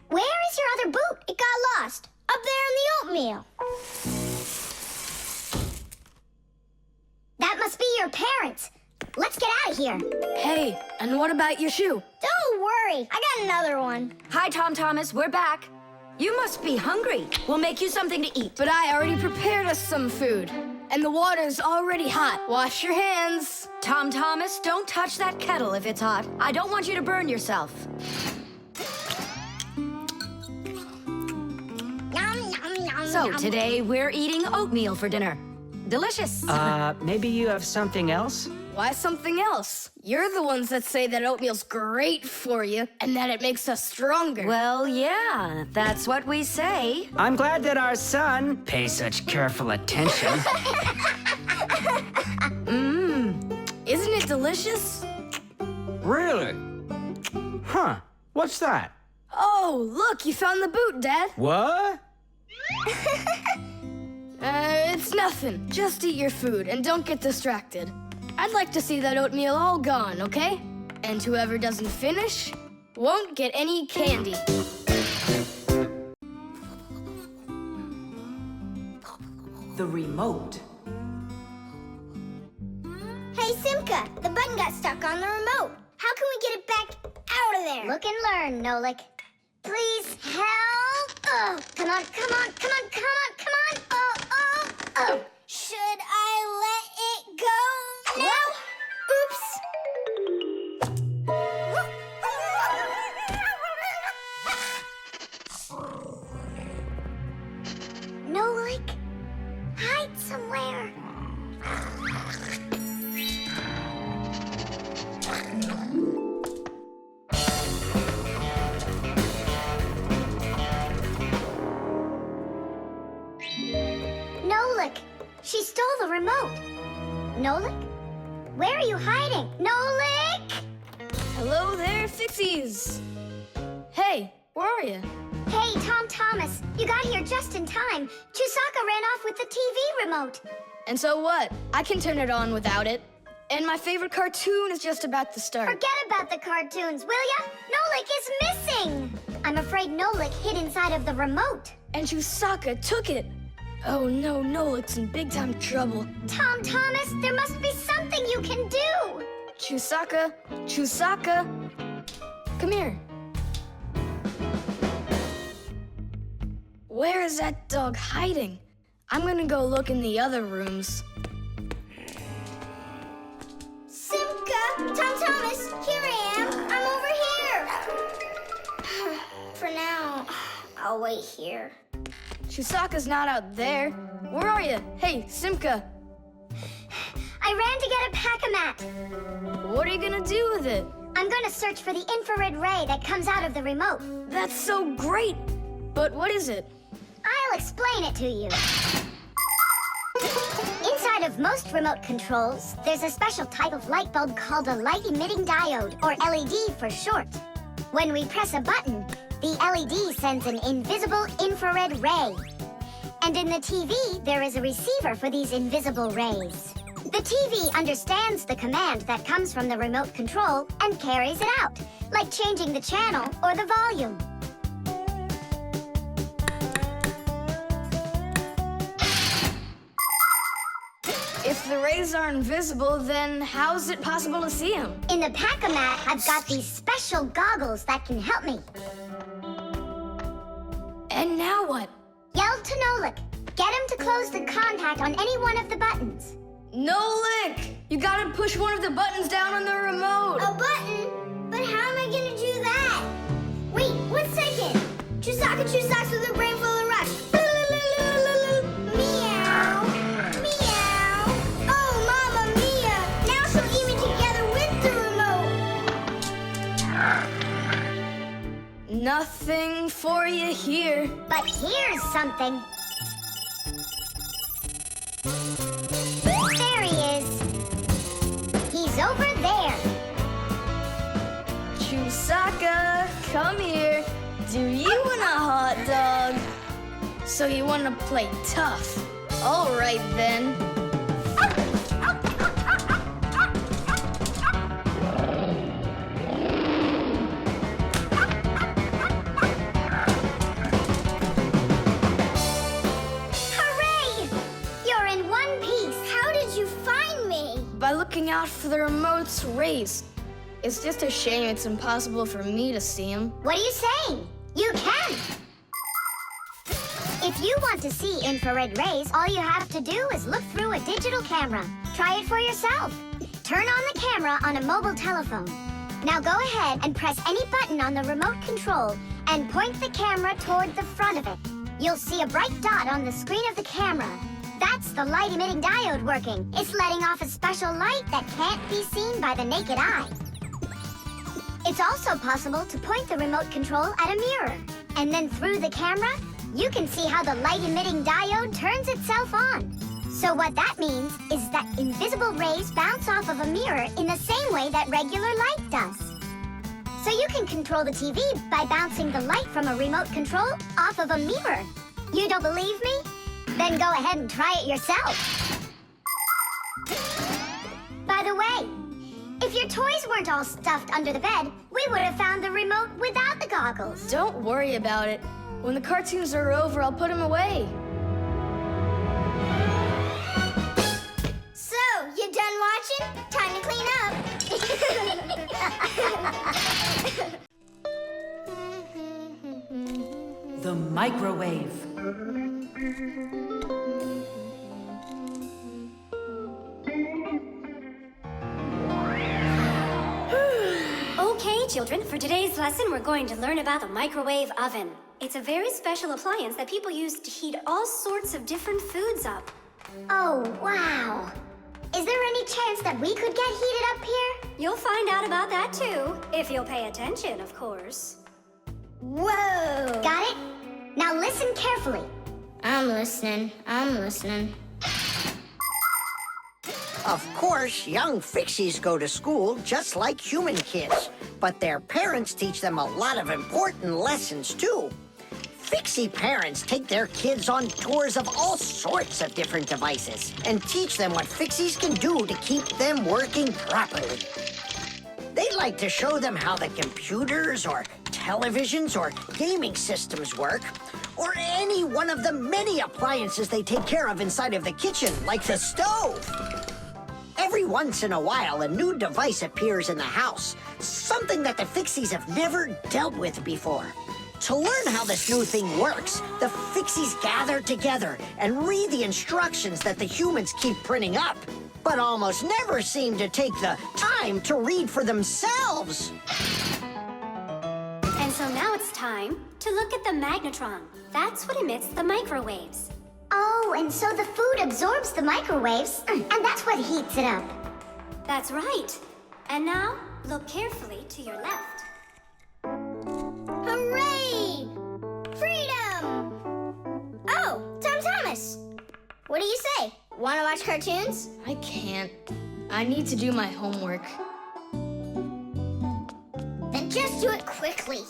S2: where is your other boot? It got lost. Up there in the oatmeal. That must be your parents. Let's get out of here.
S3: Hey, and what about your shoe?
S2: Don't worry, I got another one.
S1: Hi, Tom Thomas. We're back. You must be hungry. We'll make you something to eat.
S3: But I already prepared us some food. And the water's already hot. Wash your hands.
S1: Tom Thomas, don't touch that kettle if it's hot. I don't want you to burn yourself.
S2: Yum, yum, yum,
S1: So
S2: yum.
S1: today we're eating oatmeal for dinner. Delicious.
S6: Maybe you have something else?
S3: Why something else? You're the ones that say that oatmeal's great for you and that it makes us stronger.
S1: Well, yeah, that's what we say.
S6: I'm glad that our son pays such careful attention.
S3: Isn't it delicious?
S6: Really? Huh. What's that?
S3: Oh, look, you found the boot, Dad.
S6: What?
S3: It's nothing. Just eat your food and don't get distracted. I'd like to see that oatmeal all gone, okay? And whoever doesn't finish won't get any candy.
S7: The remote.
S2: Hey, Simka, the button got stuck on the remote. How can we get it back out of there? Look and learn, Nolik. Please help. Oh, come on, come on, come on, come on, come on. Oh, oh, oh. Should I let it go now? Oops. Nolik, hide somewhere. Nolik, she stole the remote. Nolik? Where are you hiding? Nolik!
S3: Hello there, Fixies. Hey, where are you?
S2: Hey, Tom Thomas, you got here just in time. Chusaka ran off with the TV remote.
S3: And so what? I can turn it on without it. And my favorite cartoon is just about to start.
S2: Forget about the cartoons, will ya? Nolik is missing. I'm afraid Nolik hid inside of the remote.
S3: And Chusaka took it. Oh no, Nolik's in big time trouble.
S2: Tom Thomas, there must be something you can do.
S3: Chusaka, Chusaka, come here. Where is that dog hiding? I'm gonna go look in the other rooms.
S2: Simka, Tom Thomas, here I am. I'm over here. For now, I'll wait here.
S3: Chusaka's not out there. Where are you? Hey, Simka.
S2: I ran to get a pack-a-mat.
S3: What are you gonna do with it?
S2: I'm gonna search for the infrared ray that comes out of the remote.
S3: That's so great. But what is it?
S2: I'll explain it to you. Inside of most remote controls, there's a special type of light bulb called a light-emitting diode, or LED for short. When we press a button, the LED sends an invisible infrared ray. And in the TV, there is a receiver for these invisible rays. The TV understands the command that comes from the remote control and carries it out, like changing the channel or the volume.
S3: If the rays are invisible, then how is it possible to see them?
S2: In the pack-a-mat, I've got these special goggles that can help me.
S3: And now what?
S2: Yell to Nolik. Get him to close the contact on any one of the buttons.
S3: Nolik! You gotta push one of the buttons down on the remote.
S2: A button? But how am I gonna do that? Wait, 1 second. Chusaka Chusaks with a brain full of rocks. Meow. Meow. Oh, Mamma Mia. Now she'll eat me together with the remote.
S3: Nothing for you here.
S2: But here's something. There he is. He's over there.
S3: Chusaka, come here. Do you want a hot dog? So you want to play tough? All right, then.
S2: Hooray! You're in one piece. How did you find me?
S3: By looking out for the remote's rays. It's just a shame it's impossible for me to see them.
S2: What are you saying? You can. If you want to see infrared rays, all you have to do is look through a digital camera. Try it for yourself. Turn on the camera on a mobile telephone. Now go ahead and press any button on the remote control and point the camera toward the front of it. You'll see a bright dot on the screen of the camera. That's the light-emitting diode working. It's letting off a special light that can't be seen by the naked eye. It's also possible to point the remote control at a mirror. And then through the camera, you can see how the light-emitting diode turns itself on. So what that means is that invisible rays bounce off of a mirror in the same way that regular light does. So you can control the TV by bouncing the light from a remote control off of a mirror. You don't believe me? Then go ahead and try it yourself. By the way, if your toys weren't all stuffed under the bed, we would have found the remote without the goggles.
S3: Don't worry about it. When the cartoons are over, I'll put them away.
S2: So, you done watching? Time to clean up.
S7: The microwave.
S10: Okay, children, for today's lesson, we're going to learn about the microwave oven. It's a very special appliance that people use to heat all sorts of different foods up.
S2: Oh, wow. Is there any chance that we could get heated up here?
S10: You'll find out about that too, if you'll pay attention, of course.
S2: Whoa! Got it? Now listen carefully.
S3: I'm listening.
S4: Of course, young Fixies go to school just like human kids, but their parents teach them a lot of important lessons, too. Fixie parents take their kids on tours of all sorts of different devices and teach them what Fixies can do to keep them working properly. They like to show them how the computers or televisions or gaming systems work, or any one of the many appliances they take care of inside of the kitchen, like the stove. Every once in a while, a new device appears in the house, something that the Fixies have never dealt with before. To learn how this new thing works, the Fixies gather together and read the instructions that the humans keep printing up, but almost never seem to take the time to read for themselves.
S10: And so now it's time to look at the magnetron. That's what emits the microwaves.
S2: Oh, and so the food absorbs the microwaves, and that's what heats it up.
S10: That's right. And now, look carefully to your left.
S2: Hooray! Freedom! Oh, Tom Thomas. What do you say? Want to watch cartoons?
S3: I can't. I need to do my homework.
S2: Then just do it quickly.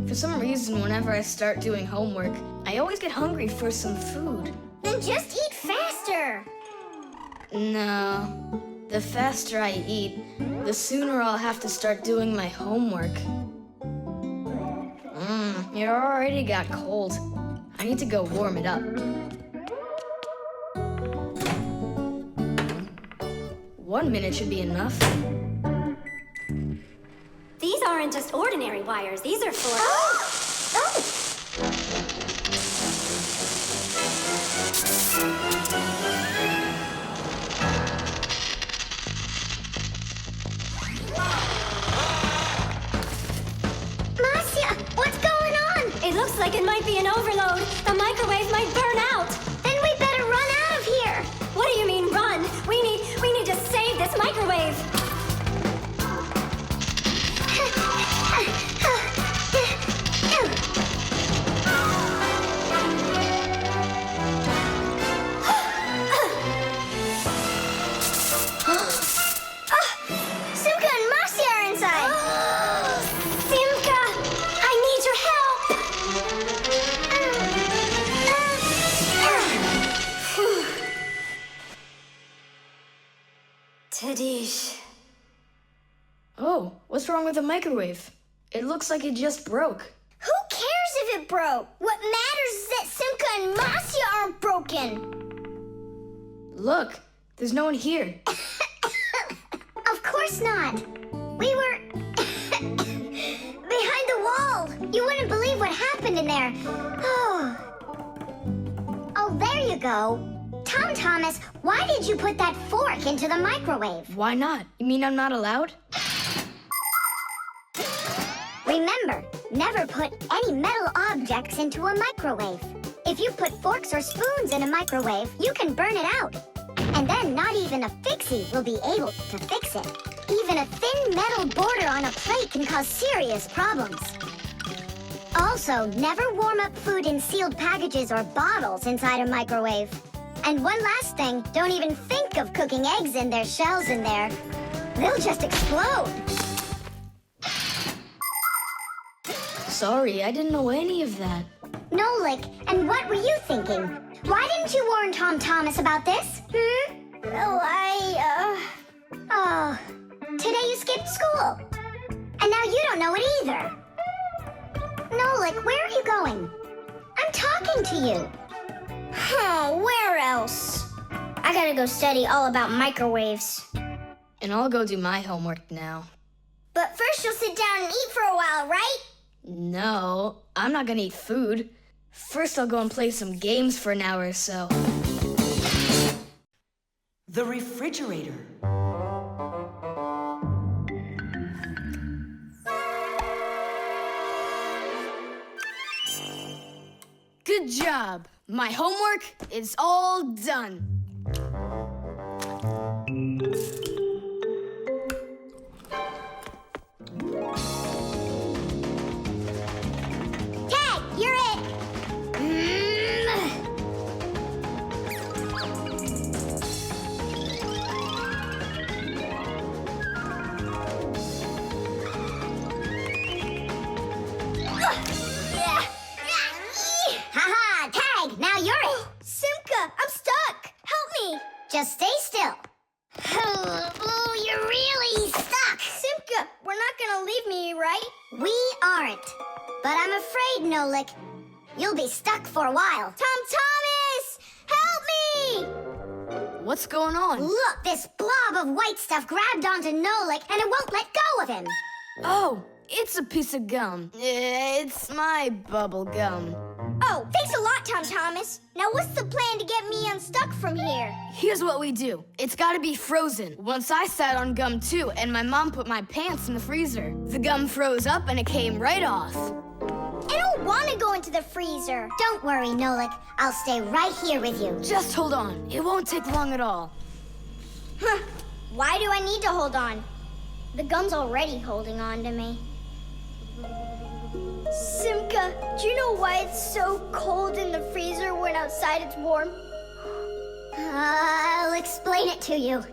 S3: For some reason, whenever I start doing homework, I always get hungry for some food.
S2: Then just eat faster.
S3: No. The faster I eat, the sooner I'll have to start doing my homework. It already got cold. I need to go warm it up. 1 minute should be enough.
S10: These aren't just ordinary wires. These are for...
S2: Marcia, what's going on?
S10: It looks like it might be an overload. The microwave might burn out.
S2: Then we better run out of here.
S10: What do you mean, run? We need to save this microwave.
S2: Simka and Marcia are inside.
S10: Simka, I need your help.
S3: Oh, what's wrong with the microwave? It looks like it just broke.
S5: Who cares if it broke? What matters is that Simka and Masya aren't broken.
S3: Look, there's no one here.
S2: Of course not. We were behind the wall. You wouldn't believe what happened in there. Oh, there you go. Tom Thomas, why did you put that fork into the microwave?
S3: Why not? You mean I'm not allowed?
S2: Remember, never put any metal objects into a microwave. If you put forks or spoons in a microwave, you can burn it out. And then not even a Fixie will be able to fix it. Even a thin metal border on a plate can cause serious problems. Also, never warm up food in sealed packages or bottles inside a microwave. And one last thing, don't even think of cooking eggs in their shells in there. They'll just explode.
S3: Sorry, I didn't know any of that.
S2: Nolik, and what were you thinking? Why didn't you warn Tom Thomas about this?
S5: Well,
S2: Oh, today you skipped school. And now you don't know it either. Nolik, where are you going? I'm talking to you.
S5: where else? I gotta go study all about microwaves.
S3: And I'll go do my homework now.
S5: But first you'll sit down and eat for a while, right?
S3: No, I'm not gonna eat food. First I'll go and play some games for an hour or so.
S7: The refrigerator.
S3: Good job. My homework is all done.
S2: Tag, you're it. Haha, Tag, now you're it.
S5: Simka, I'm stuck. Help me.
S2: Just stay still. Oh, you're really stuck.
S5: Simka, we're not gonna leave me, right?
S2: We aren't. But I'm afraid, Nolik, you'll be stuck for a while.
S5: Tom Thomas, help me!
S3: What's going on?
S2: Look, this blob of white stuff grabbed onto Nolik and it won't let go of him.
S3: Oh, it's a piece of gum. It's my bubble gum.
S5: Oh, thanks a lot, Tom Thomas. Now what's the plan to get me unstuck from here?
S3: Here's what we do. It's gotta be frozen. Once I sat on gum too, and my mom put my pants in the freezer. The gum froze up and it came right off.
S5: I don't want to go into the freezer.
S2: Don't worry, Nolik. I'll stay right here with you.
S3: Just hold on. It won't take long at all.
S5: Huh. Why do I need to hold on? The gum's already holding on to me. Simka, do you know why it's so cold in the freezer when outside it's warm?
S2: I'll explain it to you.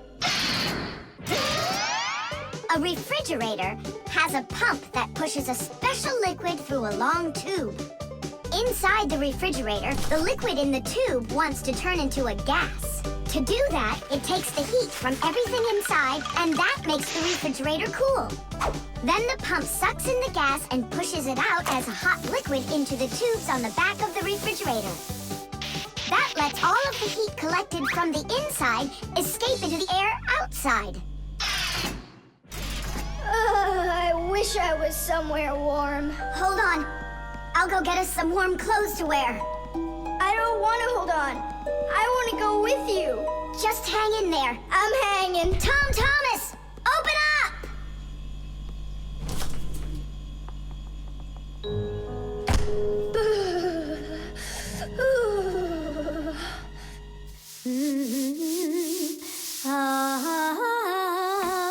S2: A refrigerator has a pump that pushes a special liquid through a long tube. Inside the refrigerator, the liquid in the tube wants to turn into a gas. To do that, it takes the heat from everything inside, and that makes the refrigerator cool. Then the pump sucks in the gas and pushes it out as a hot liquid into the tubes on the back of the refrigerator. That lets all of the heat collected from the inside escape into the air outside.
S5: I wish I was somewhere warm.
S2: Hold on. I'll go get us some warm clothes to wear.
S5: I don't want to hold on. I want to go with you.
S2: Just hang in there.
S5: I'm hanging.
S2: Tom Thomas, open up!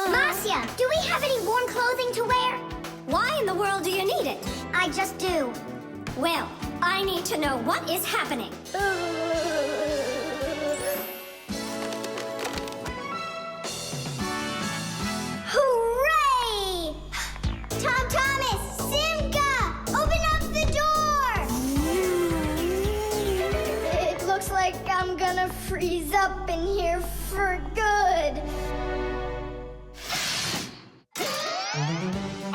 S2: Masya, do we have any warm clothing to wear?
S10: Why in the world do you need it?
S2: I just do.
S10: Well, I need to know what is happening.
S5: Hooray! Tom Thomas, Simka, open up the door! It looks like I'm gonna freeze up in here for good.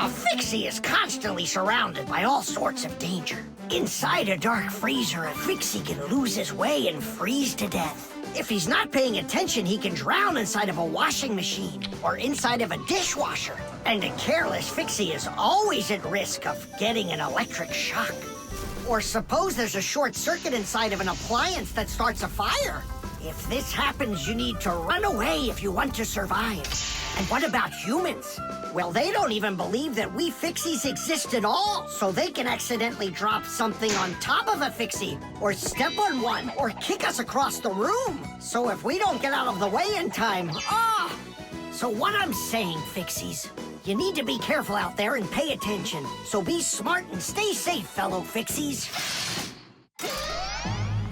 S4: A Fixie is constantly surrounded by all sorts of danger. Inside a dark freezer, a Fixie can lose his way and freeze to death. If he's not paying attention, he can drown inside of a washing machine or inside of a dishwasher. And a careless Fixie is always at risk of getting an electric shock. Or suppose there's a short circuit inside of an appliance that starts a fire. If this happens, you need to run away if you want to survive. And what about humans? Well, they don't even believe that we Fixies exist at all, so they can accidentally drop something on top of a Fixie, or step on one, or kick us across the room. So if we don't get out of the way in time, So what I'm saying, Fixies, you need to be careful out there and pay attention. So be smart and stay safe, fellow Fixies.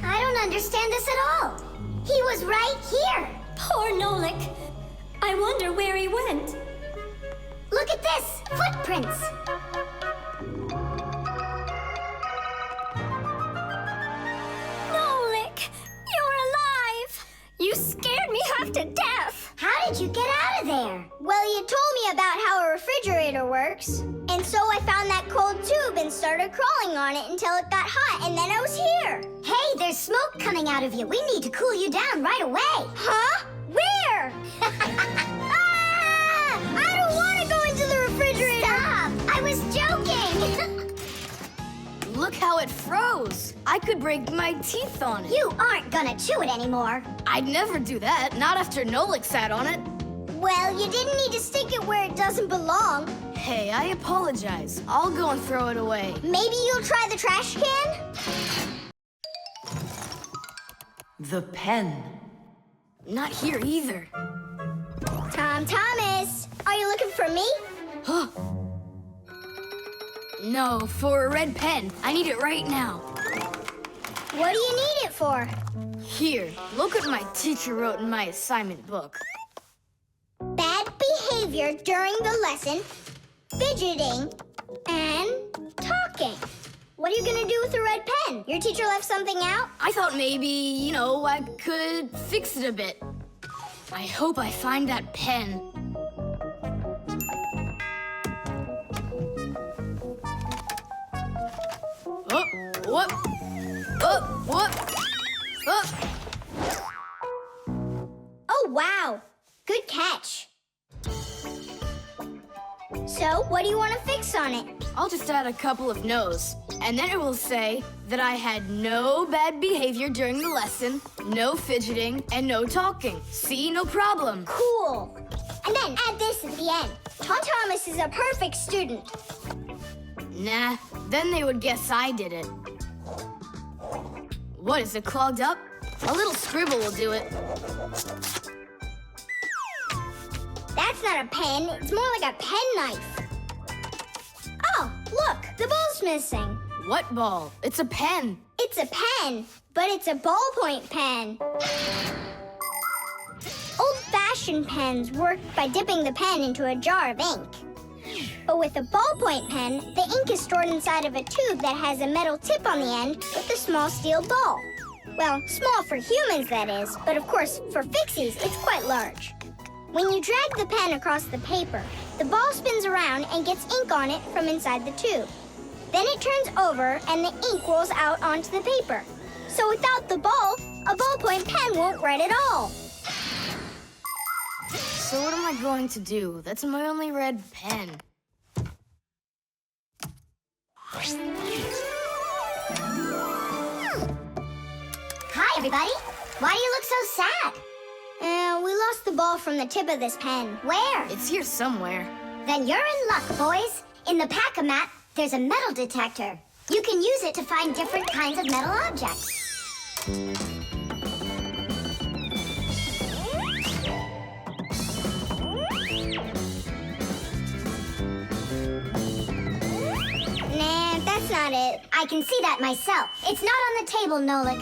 S2: I don't understand this at all. He was right here.
S10: Poor Nolik. I wonder where he went.
S2: Look at this, footprints.
S10: Nolik, you're alive. You scared me half to death.
S2: How did you get out of there?
S5: Well, you told me about how a refrigerator works. And so I found that cold tube and started crawling on it until it got hot, and then I was here.
S2: Hey, there's smoke coming out of you. We need to cool you down right away.
S5: Huh? Where? I don't want to go into the refrigerator.
S2: Stop! I was joking.
S3: Look how it froze. I could break my teeth on it.
S2: You aren't gonna chew it anymore.
S3: I'd never do that, not after Nolik sat on it.
S5: Well, you didn't need to stick it where it doesn't belong.
S3: Hey, I apologize. I'll go and throw it away.
S5: Maybe you'll try the trash can?
S7: The pen.
S3: Not here either.
S5: Tom Thomas, are you looking for me?
S3: No, for a red pen. I need it right now.
S5: What do you need it for?
S3: Here, look what my teacher wrote in my assignment book.
S5: Bad behavior during the lesson, fidgeting, and talking. What are you gonna do with the red pen? Your teacher left something out?
S3: I thought maybe, I could fix it a bit. I hope I find that pen. Oh, whoop. Oh, whoop. Oh.
S5: Oh, wow. Good catch. So, what do you want to fix on it?
S3: I'll just add a couple of no's, and then it will say that I had no bad behavior during the lesson, no fidgeting, and no talking. See, no problem.
S5: Cool. And then add this at the end. Tom Thomas is a perfect student.
S3: Nah, then they would guess I did it. What, is it clogged up? A little scribble will do it.
S5: That's not a pen. It's more like a penknife. Oh, look, the ball's missing.
S3: What ball? It's a pen.
S5: It's a pen, but it's a ballpoint pen. Old-fashioned pens work by dipping the pen into a jar of ink. But with a ballpoint pen, the ink is stored inside of a tube that has a metal tip on the end with a small steel ball. Well, small for humans, that is, but of course, for Fixies, it's quite large. When you drag the pen across the paper, the ball spins around and gets ink on it from inside the tube. Then it turns over and the ink rolls out onto the paper. So without the ball, a ballpoint pen won't write at all.
S3: So what am I going to do? That's my only red pen.
S2: Hi, everybody. Why do you look so sad?
S5: We lost the ball from the tip of this pen.
S2: Where?
S3: It's here somewhere.
S2: Then you're in luck, boys. In the pack-a-mat, there's a metal detector. You can use it to find different kinds of metal objects.
S5: Nah, that's not it.
S2: I can see that myself. It's not on the table, Nolik.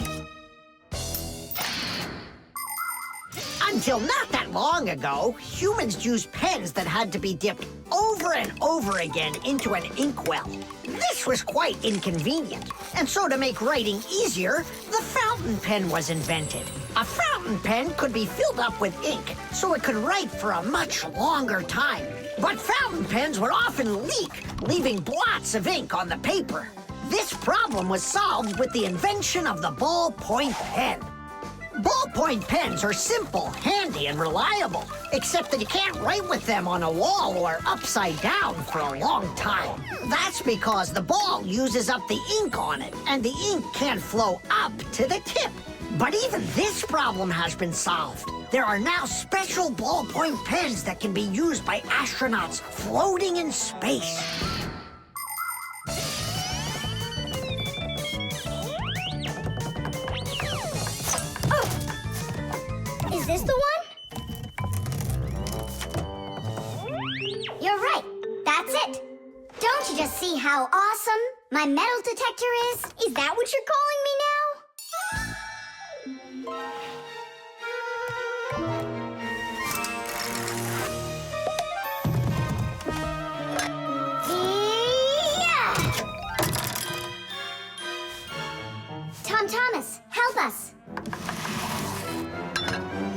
S4: Until not that long ago, humans used pens that had to be dipped over and over again into an inkwell. This was quite inconvenient. And so to make writing easier, the fountain pen was invented. A fountain pen could be filled up with ink, so it could write for a much longer time. But fountain pens would often leak, leaving blots of ink on the paper. This problem was solved with the invention of the ballpoint pen. Ballpoint pens are simple, handy, and reliable, except that you can't write with them on a wall or upside down for a long time. That's because the ball uses up the ink on it, and the ink can't flow up to the tip. But even this problem has been solved. There are now special ballpoint pens that can be used by astronauts floating in space.
S2: Is this the one? You're right. That's it. Don't you just see how awesome my metal detector is? Is that what you're calling me now? Yeah! Tom Thomas, help us.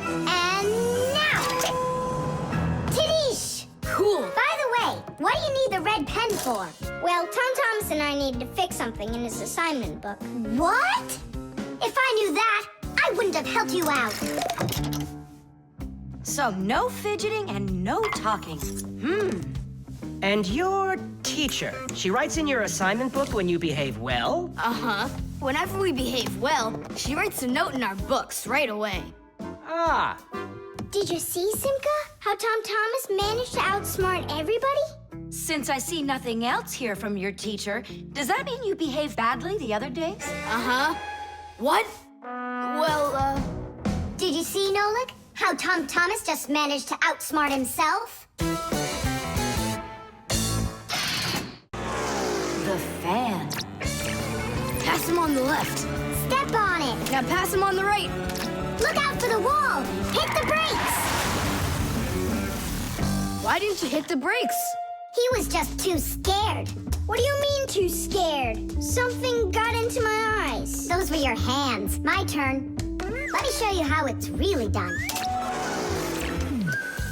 S2: And now! Tidish!
S3: Cool.
S2: By the way, what do you need the red pen for?
S5: Well, Tom Thomas and I need to fix something in his assignment book.
S2: What? If I knew that, I wouldn't have helped you out.
S1: So no fidgeting and no talking.
S6: And your teacher, she writes in your assignment book when you behave well?
S3: Uh-huh. Whenever we behave well, she writes a note in our books right away.
S6: Ah,
S5: Did you see, Simka? How Tom Thomas managed to outsmart everybody?
S1: Since I see nothing else here from your teacher, does that mean you behaved badly the other days?
S3: Uh-huh. What? Well,
S2: Did you see, Nolik? How Tom Thomas just managed to outsmart himself?
S1: The fan.
S3: pass him on the left.
S2: Step on it.
S3: Now pass him on the right.
S2: Look out for the wall. Hit the brakes.
S3: Why didn't you hit the brakes?
S2: He was just too scared.
S5: What do you mean too scared? Something got into my eyes.
S2: Those were your hands. My turn. Let me show you how it's really done.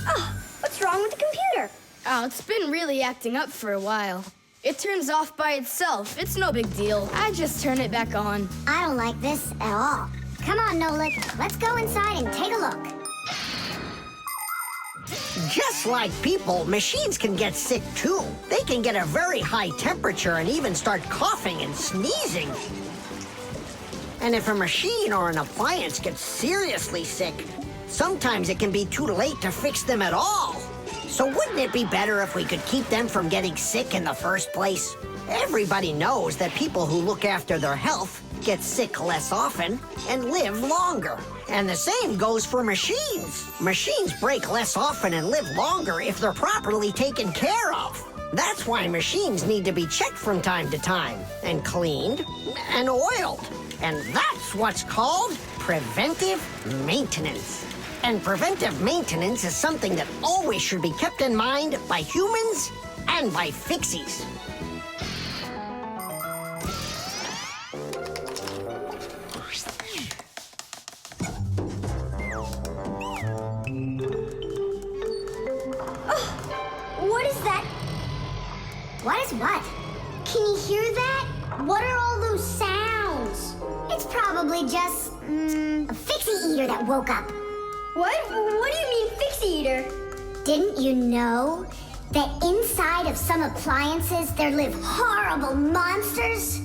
S5: Oh, what's wrong with the computer?
S3: Oh, it's been really acting up for a while. It turns off by itself. It's no big deal. I just turn it back on.
S2: I don't like this at all. Come on, Nolik. Let's go inside and take a look.
S4: Just like people, machines can get sick too. They can get a very high temperature and even start coughing and sneezing. And if a machine or an appliance gets seriously sick, sometimes it can be too late to fix them at all. So wouldn't it be better if we could keep them from getting sick in the first place? Everybody knows that people who look after their health get sick less often and live longer. And the same goes for machines. Machines break less often and live longer if they're properly taken care of. That's why machines need to be checked from time to time and cleaned and oiled. And that's what's called preventive maintenance. And preventive maintenance is something that always should be kept in mind by humans and by Fixies.
S5: What is that?
S2: What is what?
S5: Can you hear that? What are all those sounds?
S2: It's probably just, a Fixie eater that woke up.
S5: What? What do you mean, Fixie eater?
S2: Didn't you know that inside of some appliances there live horrible monsters?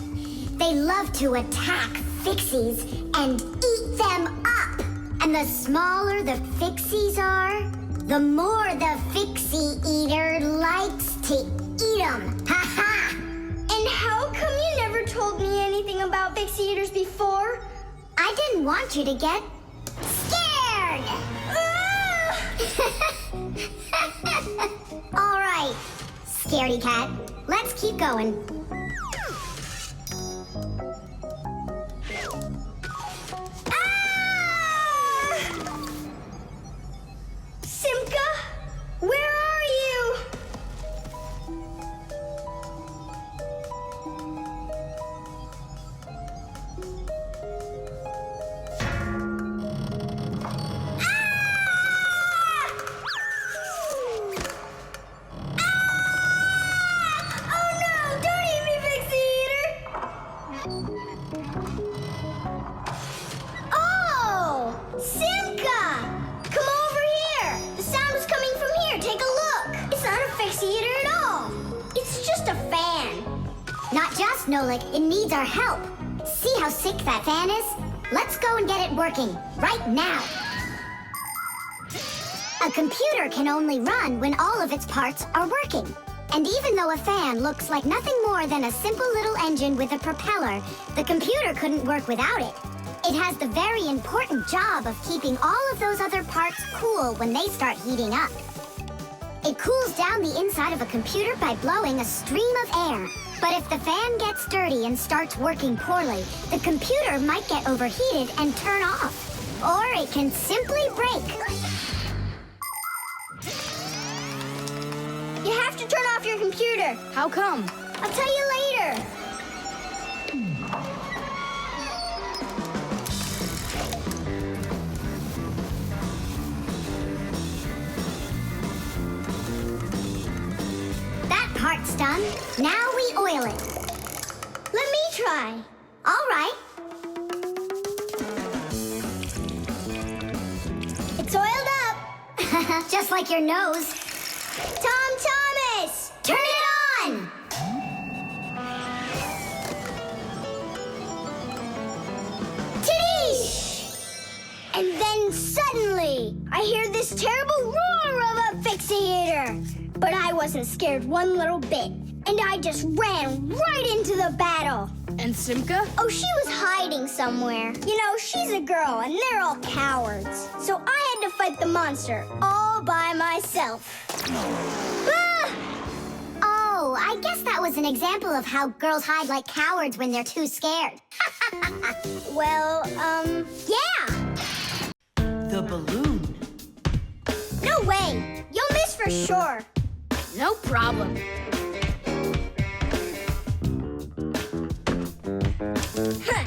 S2: They love to attack Fixies and eat them up. And the smaller the Fixies are, the more the Fixie eater likes to eat them. Ha ha!
S5: And how come you never told me anything about Fixie eaters before?
S2: I didn't want you to get scared! All right, scaredy cat, let's keep going.
S5: Simka, where are you?
S2: It's just a fan.
S5: Not just, Nolik. It needs our help. See how sick that fan is? Let's go and get it working, right now. A computer can only run when all of its parts are working. And even though a fan looks like nothing more than a simple little engine with a propeller, the computer couldn't work without it. It has the very important job of keeping all of those other parts cool when they start heating up. It cools down the inside of a computer by blowing a stream of air. But if the fan gets dirty and starts working poorly, the computer might get overheated and turn off. Or it can simply break.
S2: You have to turn off your computer.
S3: How come?
S2: I'll tell you later.
S5: That part's done. Now we oil it.
S2: Let me try.
S5: All right.
S2: It's oiled up.
S5: Just like your nose.
S2: Thomas!
S5: Turn it on!
S2: Tiddish! And then suddenly, I hear this terrible roar of a Fixie eater. But I wasn't scared one little bit. And I just ran right into the battle.
S3: And Simka?
S2: Oh, she was hiding somewhere. You know, she's a girl, and they're all cowards. So I had to fight the monster all by myself. Ah!
S5: Oh, I guess that was an example of how girls hide like cowards when they're too scared.
S2: Well, yeah.
S7: The balloon.
S2: No way. You'll miss for sure.
S3: No problem.
S2: Huh.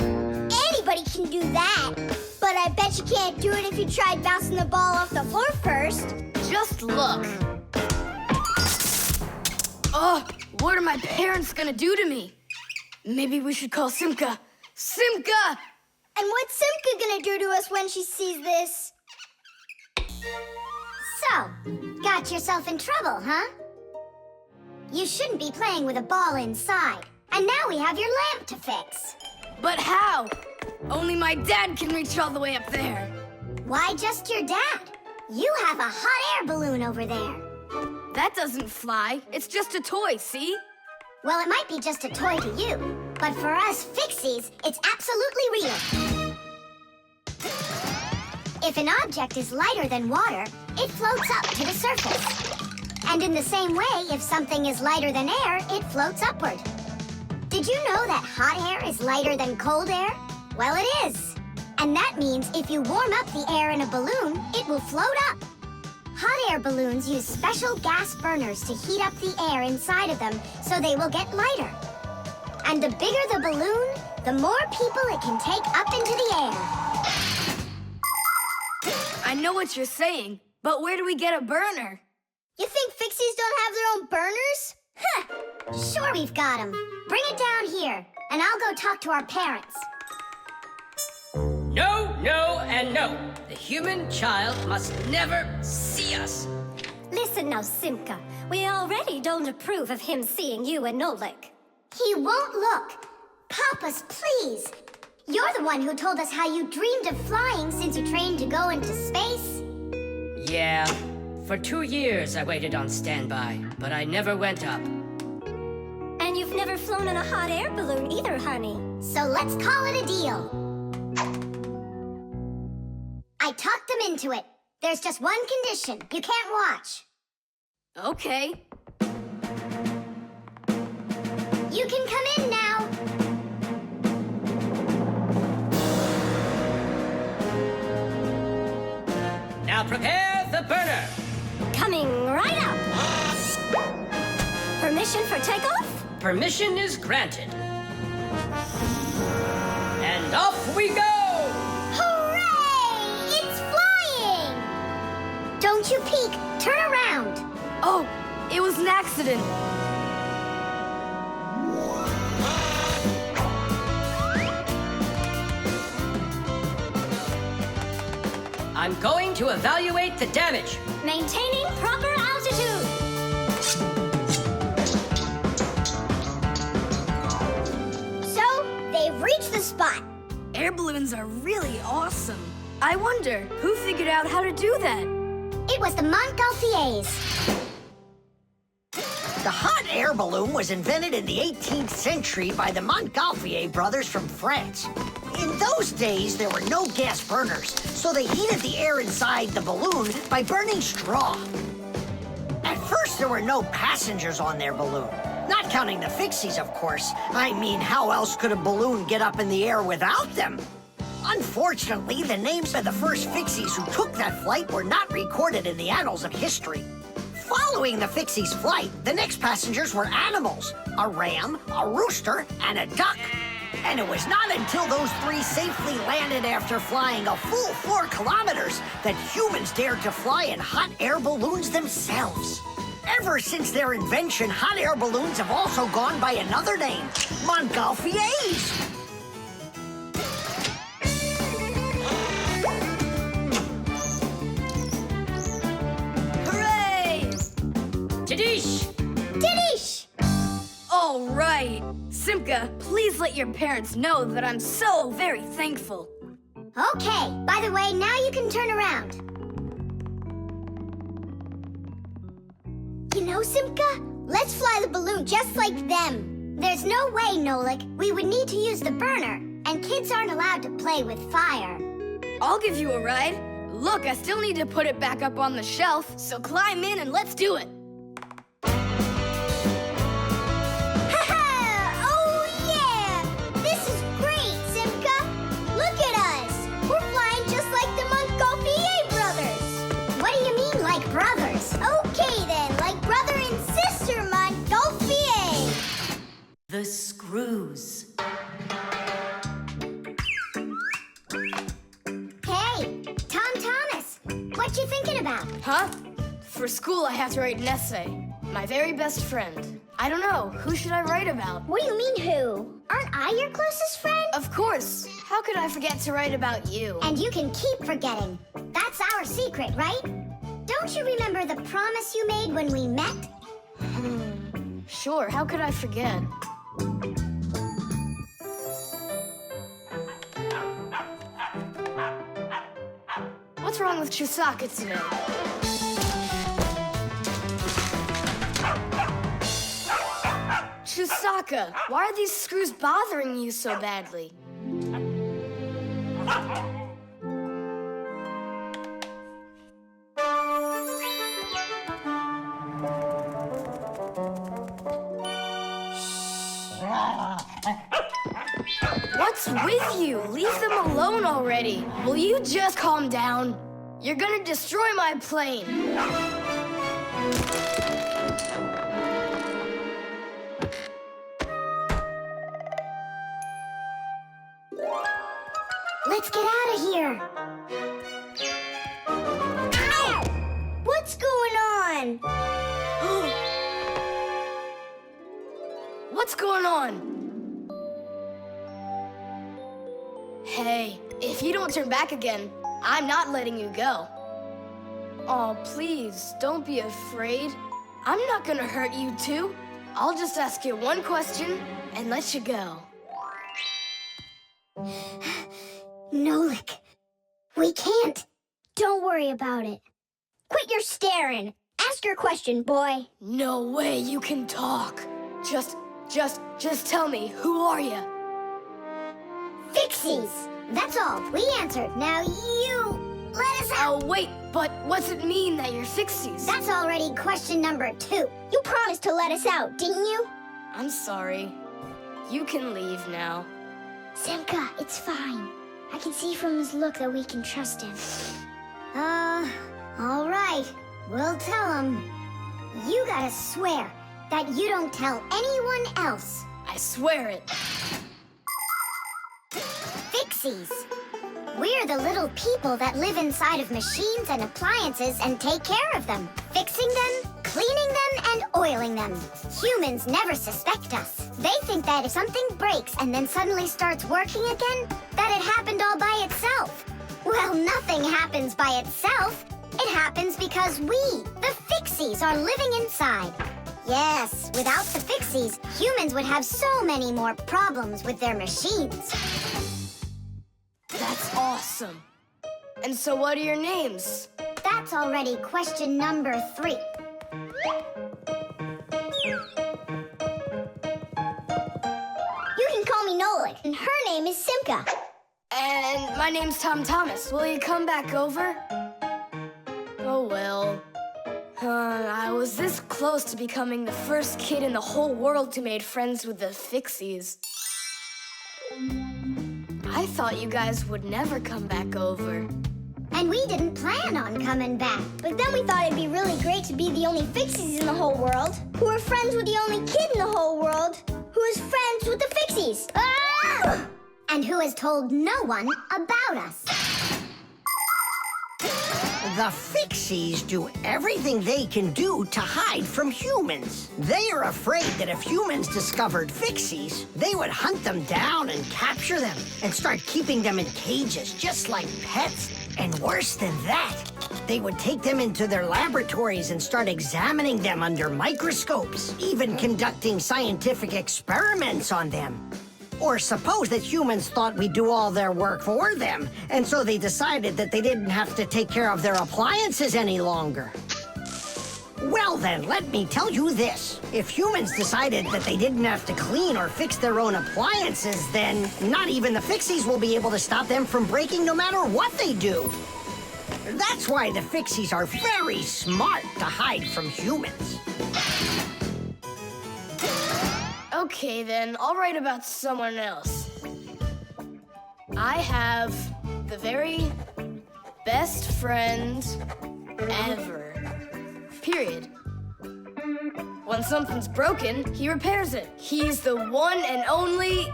S2: Anybody can do that. But I bet you can't do it if you tried bouncing the ball off the floor first.
S3: Just look. Oh, what are my parents gonna do to me? Maybe we should call Simka. Simka!
S2: And what's Simka gonna do to us when she sees this?
S5: So, got yourself in trouble, huh? You shouldn't be playing with a ball inside. And now we have your lamp to fix.
S3: But how? Only my dad can reach all the way up there.
S5: Why just your dad? You have a hot air balloon over there.
S3: That doesn't fly. It's just a toy, see?
S5: Well, it might be just a toy to you, but for us Fixies, it's absolutely real. If an object is lighter than water, it floats up to the surface. And in the same way, if something is lighter than air, it floats upward. Did you know that hot air is lighter than cold air? Well, it is. And that means if you warm up the air in a balloon, it will float up. Hot air balloons use special gas burners to heat up the air inside of them so they will get lighter. And the bigger the balloon, the more people it can take up into the air.
S3: I know what you're saying, but where do we get a burner?
S2: You think Fixies don't have their own burners?
S5: Huh! Sure we've got them. Bring it down here, and I'll go talk to our parents.
S6: No, no, and no. The human child must never see us.
S10: Listen now, Simka. We already don't approve of him seeing you and Nolik.
S5: He won't look. Papos, please. You're the one who told us how you dreamed of flying since you trained to go into space.
S6: Yeah, for 2 years I waited on standby, but I never went up.
S10: And you've never flown in a hot air balloon either, honey.
S5: So let's call it a deal. I talked them into it. There's just one condition. You can't watch.
S3: Okay.
S5: You can come in now.
S6: Now prepare the burner.
S10: Coming right up. Permission for takeoff?
S6: Permission is granted. And off we go!
S5: Hooray! It's flying! Don't you peek. Turn around.
S3: Oh, it was an accident.
S6: I'm going to evaluate the damage.
S10: Maintaining proper altitude.
S3: balloons are really awesome. I wonder, who figured out how to do that?
S2: It was the Montgolfiers.
S4: The hot air balloon was invented in the 18th century by the Montgolfier brothers from France. In those days, there were no gas burners, so they heated the air inside the balloon by burning straw. At first, there were no passengers on their balloon. Not counting the Fixies, of course. I mean, how else could a balloon get up in the air without them? Unfortunately, the names of the first Fixies who took that flight were not recorded in the annals of history. Following the Fixies' flight, the next passengers were animals: a ram, a rooster, and a duck. And it was not until those three safely landed after flying a full 4 kilometers that humans dared to fly in hot air balloons themselves. Ever since their invention, hot air balloons have also gone by another name, Montgolfiers.
S3: Hooray!
S9: Tadish!
S2: Didish!
S3: All right. Simka, please let your parents know that I'm so very thankful.
S2: Okay, by the way, now you can turn around. You know, Simka, let's fly the balloon just like them. There's no way, Nolik. We would need to use the burner, and kids aren't allowed to play with fire.
S3: I'll give you a ride. Look, I still need to put it back up on the shelf, so climb in and let's do it.
S2: Oh, yeah! This is great, Simka. Look at us. We're flying just like the Montgolfier brothers. What do you mean, like brothers? Okay, then, like brother and sister Montgolfier.
S7: The screws.
S2: Hey, Tom Thomas, what you thinking about?
S3: Huh? For school, I have to write an essay. My very best friend. I don't know. Who should I write about?
S2: What do you mean, who? Aren't I your closest friend?
S3: Of course. How could I forget to write about you?
S2: And you can keep forgetting. That's our secret, right? Don't you remember the promise you made when we met?
S3: Sure, how could I forget? What's wrong with Chusaka today? Chusaka, why are these screws bothering you so badly? What's with you? Leave them alone already. Will you just calm down? You're gonna destroy my plane.
S2: Let's get out of here. Ow! What's going on?
S3: What's going on? Hey, if you don't turn back again, I'm not letting you go. Oh, please, don't be afraid. I'm not gonna hurt you two. I'll just ask you one question and let you go.
S2: Nolik, we can't. Don't worry about it. Quit your staring. Ask your question, boy.
S3: No way you can talk. Just tell me, who are you?
S2: Fixies. That's all. We answered. Now you let us out.
S3: Oh, wait, but what's it mean that you're Fixies?
S2: That's already question number 2. You promised to let us out, didn't you?
S3: I'm sorry. You can leave now.
S2: Simka, it's fine. I can see from his look that we can trust him. All right. We'll tell him. You gotta swear that you don't tell anyone else.
S3: I swear it.
S2: Fixies. We're the little people that live inside of machines and appliances and take care of them, fixing them, cleaning them, and oiling them. Humans never suspect us. They think that if something breaks and then suddenly starts working again, that it happened all by itself. Well, nothing happens by itself. It happens because we, the Fixies, are living inside. Yes, without the Fixies, humans would have so many more problems with their machines.
S3: Awesome. And so what are your names?
S2: That's already question number 3. You can call me Nolik, and her name is Simka.
S3: And my name's Tom Thomas. Will you come back over? Oh, well. I was this close to becoming the first kid in the whole world who made friends with the Fixies. I thought you guys would never come back over.
S2: And we didn't plan on coming back. But then we thought it'd be really great to be the only Fixies in the whole world, who are friends with the only kid in the whole world, who is friends with the Fixies. Ah! And who has told no one about us.
S4: The Fixies do everything they can do to hide from humans. They are afraid that if humans discovered Fixies, they would hunt them down and capture them and start keeping them in cages, just like pets. And worse than that, they would take them into their laboratories and start examining them under microscopes, even conducting scientific experiments on them. Or suppose that humans thought we'd do all their work for them, and so they decided that they didn't have to take care of their appliances any longer. Well then, let me tell you this. If humans decided that they didn't have to clean or fix their own appliances, then not even the Fixies will be able to stop them from breaking no matter what they do. That's why the Fixies are very smart to hide from humans.
S3: Okay, then, I'll write about someone else. I have the very best friend ever. Period. When something's broken, he repairs it. He's the one and only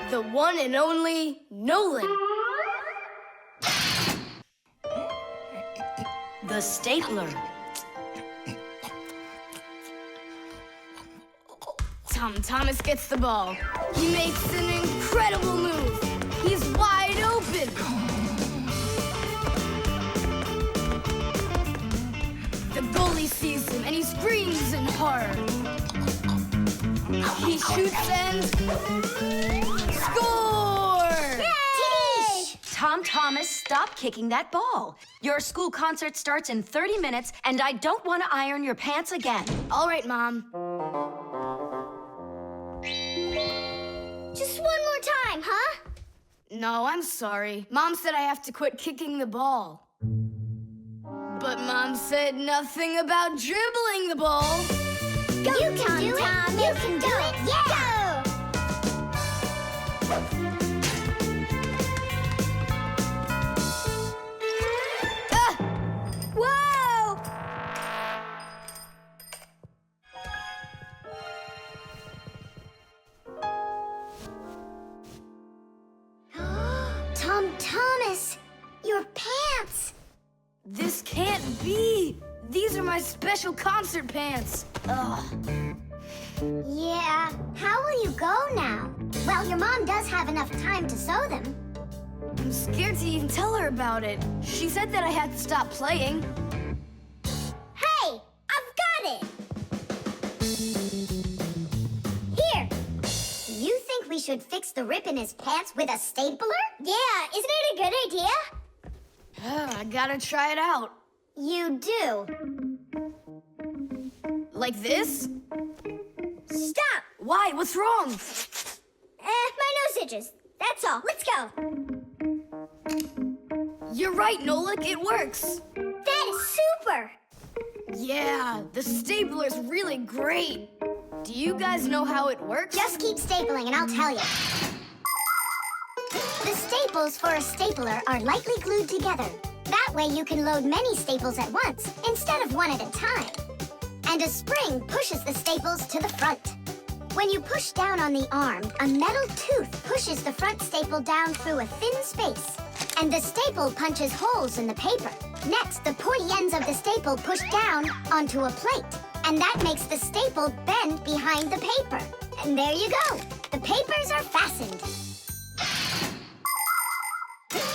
S3: the one and only Nolan.
S7: The stapler.
S3: Tom Thomas gets the ball. He makes an incredible move. He's wide open. The goalie sees him and he screams in horror. He shoots and score!
S1: Yay! Tom Thomas, stop kicking that ball. Your school concert starts in 30 minutes, and I don't want to iron your pants again.
S3: All right, Mom.
S2: Just one more time, huh?
S3: No, I'm sorry. Mom said I have to quit kicking the ball. But Mom said nothing about dribbling the ball.
S2: Go, you can do it. You can do it. Yeah!
S3: Ah!
S2: Whoa! Tom Thomas, your pants!
S3: This can't be! These are my special concert pants! Ugh.
S2: Yeah, how will you go now? Well, your mom does have enough time to sew them.
S3: I'm scared to even tell her about it. She said that I had to stop playing.
S2: Hey, I've got it! Here! You think we should fix the rip in his pants with a stapler? Yeah, isn't it a good idea?
S3: I gotta try it out.
S2: You do.
S3: Like this?
S2: Stop!
S3: Why? What's wrong?
S2: My nose itches. That's all. Let's go.
S3: You're right, Nolik. It works.
S2: That is super!
S3: Yeah, the stapler's really great. Do you guys know how it works?
S2: Just keep stapling and I'll tell you. The staples for a stapler are lightly glued together. That way you can load many staples at once instead of one at a time. And a spring pushes the staples to the front. When you push down on the arm, a metal tooth pushes the front staple down through a thin space. And the staple punches holes in the paper. Next, the pointy ends of the staple push down onto a plate. And that makes the staple bend behind the paper. And there you go. The papers are fastened.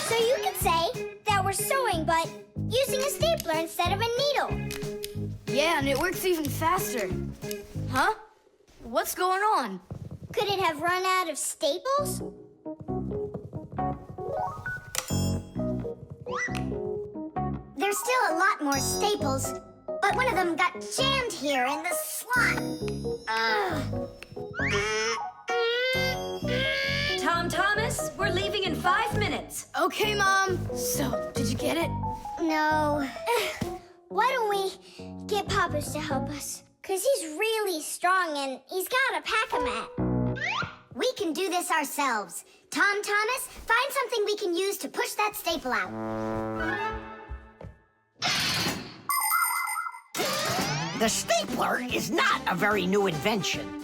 S2: So you could say that we're sewing, but using a stapler instead of a needle.
S3: Yeah, and it works even faster. Huh? What's going on?
S2: Could it have run out of staples? There's still a lot more staples, but one of them got jammed here in the slot.
S1: Tom Thomas, we're leaving in 5 minutes.
S3: Okay, Mom. So, did you get it?
S5: No. Why don't we get Papos to help us? Because he's really strong and he's got a pack-a-mat.
S2: We can do this ourselves. Tom Thomas, find something we can use to push that staple out.
S4: The stapler is not a very new invention.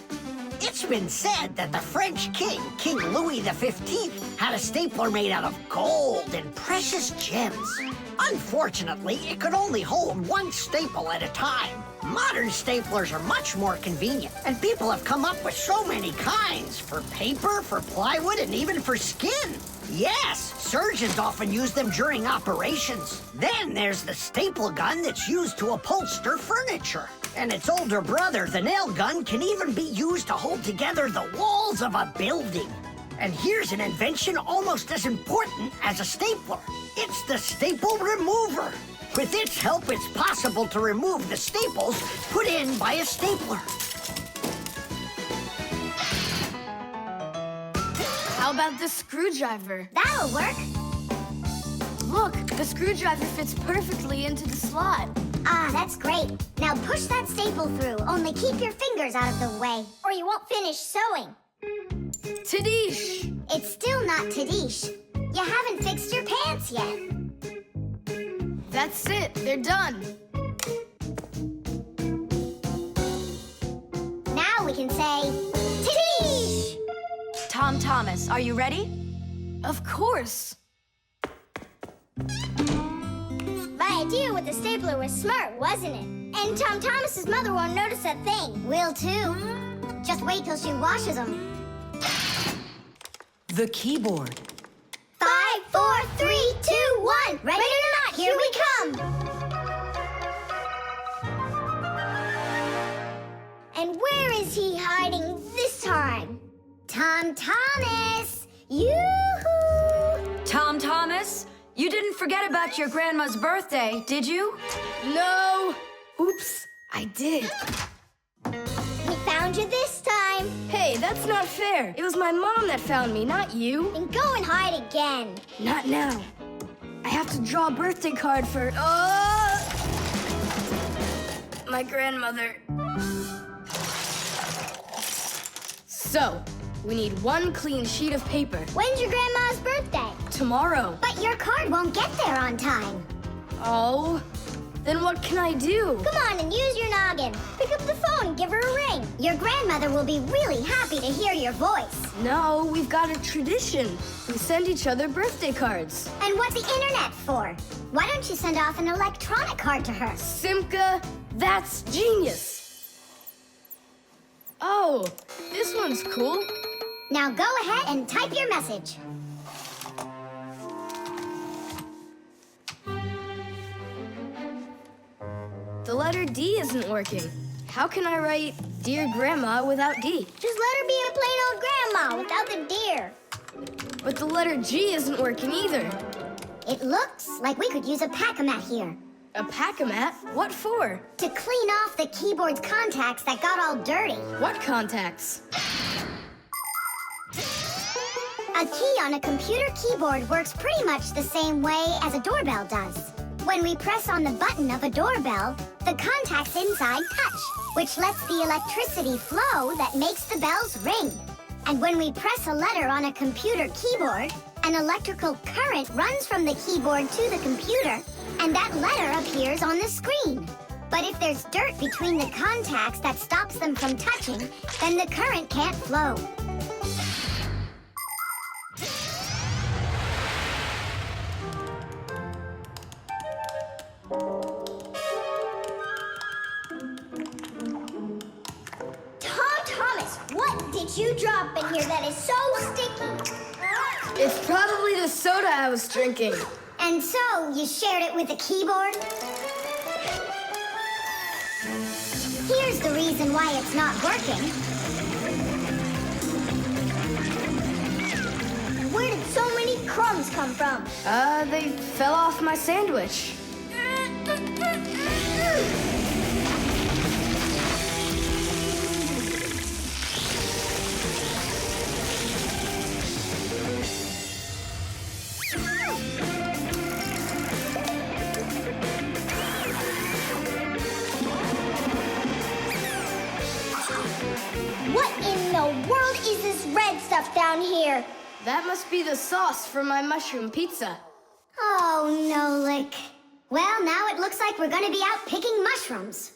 S4: It's been said that the French king, King Louis XV, had a stapler made out of gold and precious gems. Unfortunately, it could only hold one staple at a time. Modern staplers are much more convenient, and people have come up with so many kinds for paper, for plywood, and even for skin. Yes, surgeons often use them during operations. Then there's the staple gun that's used to upholster furniture. And its older brother, the nail gun, can even be used to hold together the walls of a building. And here's an invention almost as important as a stapler. It's the staple remover. With its help, it's possible to remove the staples put in by a stapler.
S3: How about the screwdriver?
S2: That'll work.
S3: Look, the screwdriver fits perfectly into the slot.
S2: Ah, that's great. Now push that staple through, only keep your fingers out of the way, or you won't finish sewing.
S3: Tadish!
S2: It's still not Tadish. You haven't fixed your pants yet.
S3: That's it. They're done.
S2: Now we can say, Tadish!
S1: Tom Thomas, are you ready?
S3: Of course.
S5: My idea with the stapler was smart, wasn't it? And Tom Thomas's mother won't notice a thing.
S2: Will too. Just wait till she washes them.
S7: The keyboard.
S2: 5, 4, 3, 2, 1. Ready or not, here we come.
S5: And where is he hiding this time?
S2: Tom Thomas! Yoo-hoo!
S1: Tom Thomas, you didn't forget about your grandma's birthday, did you?
S3: No! Oops, I did.
S5: We found you this time.
S3: Hey, that's not fair. It was my mom that found me, not you.
S5: And go and hide again.
S3: Not now. I have to draw a birthday card for... my grandmother. So, we need one clean sheet of paper.
S5: When's your grandma's birthday?
S3: Tomorrow.
S2: But your card won't get there on time.
S3: Oh, then what can I do?
S5: Come on and use your noggin. Pick up the phone and give her a ring.
S2: Your grandmother will be really happy to hear your voice.
S3: No, we've got a tradition. We send each other birthday cards.
S2: And what's the internet for? Why don't you send off an electronic card to her?
S3: Simka, that's genius. Oh, this one's cool.
S2: Now go ahead and type your message.
S3: The letter D isn't working. How can I write Dear Grandma without D?
S5: Just let her be a plain old grandma without the deer.
S3: But the letter G isn't working either.
S2: It looks like we could use a pack-a-mat here.
S3: A pack-a-mat? What for?
S2: To clean off the keyboard's contacts that got all dirty.
S3: What contacts?
S2: A key on a computer keyboard works pretty much the same way as a doorbell does. When we press on the button of a doorbell, the contacts inside touch, which lets the electricity flow that makes the bells ring. And when we press a letter on a computer keyboard, an electrical current runs from the keyboard to the computer, and that letter appears on the screen. But if there's dirt between the contacts that stops them from touching, then the current can't flow.
S5: Tom Thomas, what did you drop in here that is so sticky?
S3: It's probably the soda I was drinking.
S2: And so, you shared it with the keyboard? Here's the reason why it's not working.
S5: Where did so many crumbs come from?
S3: They fell off my sandwich.
S5: What in the world is this red stuff down here?
S3: That must be the sauce for my mushroom pizza.
S2: Oh, no, Lick. Well, now it looks like we're gonna be out picking mushrooms.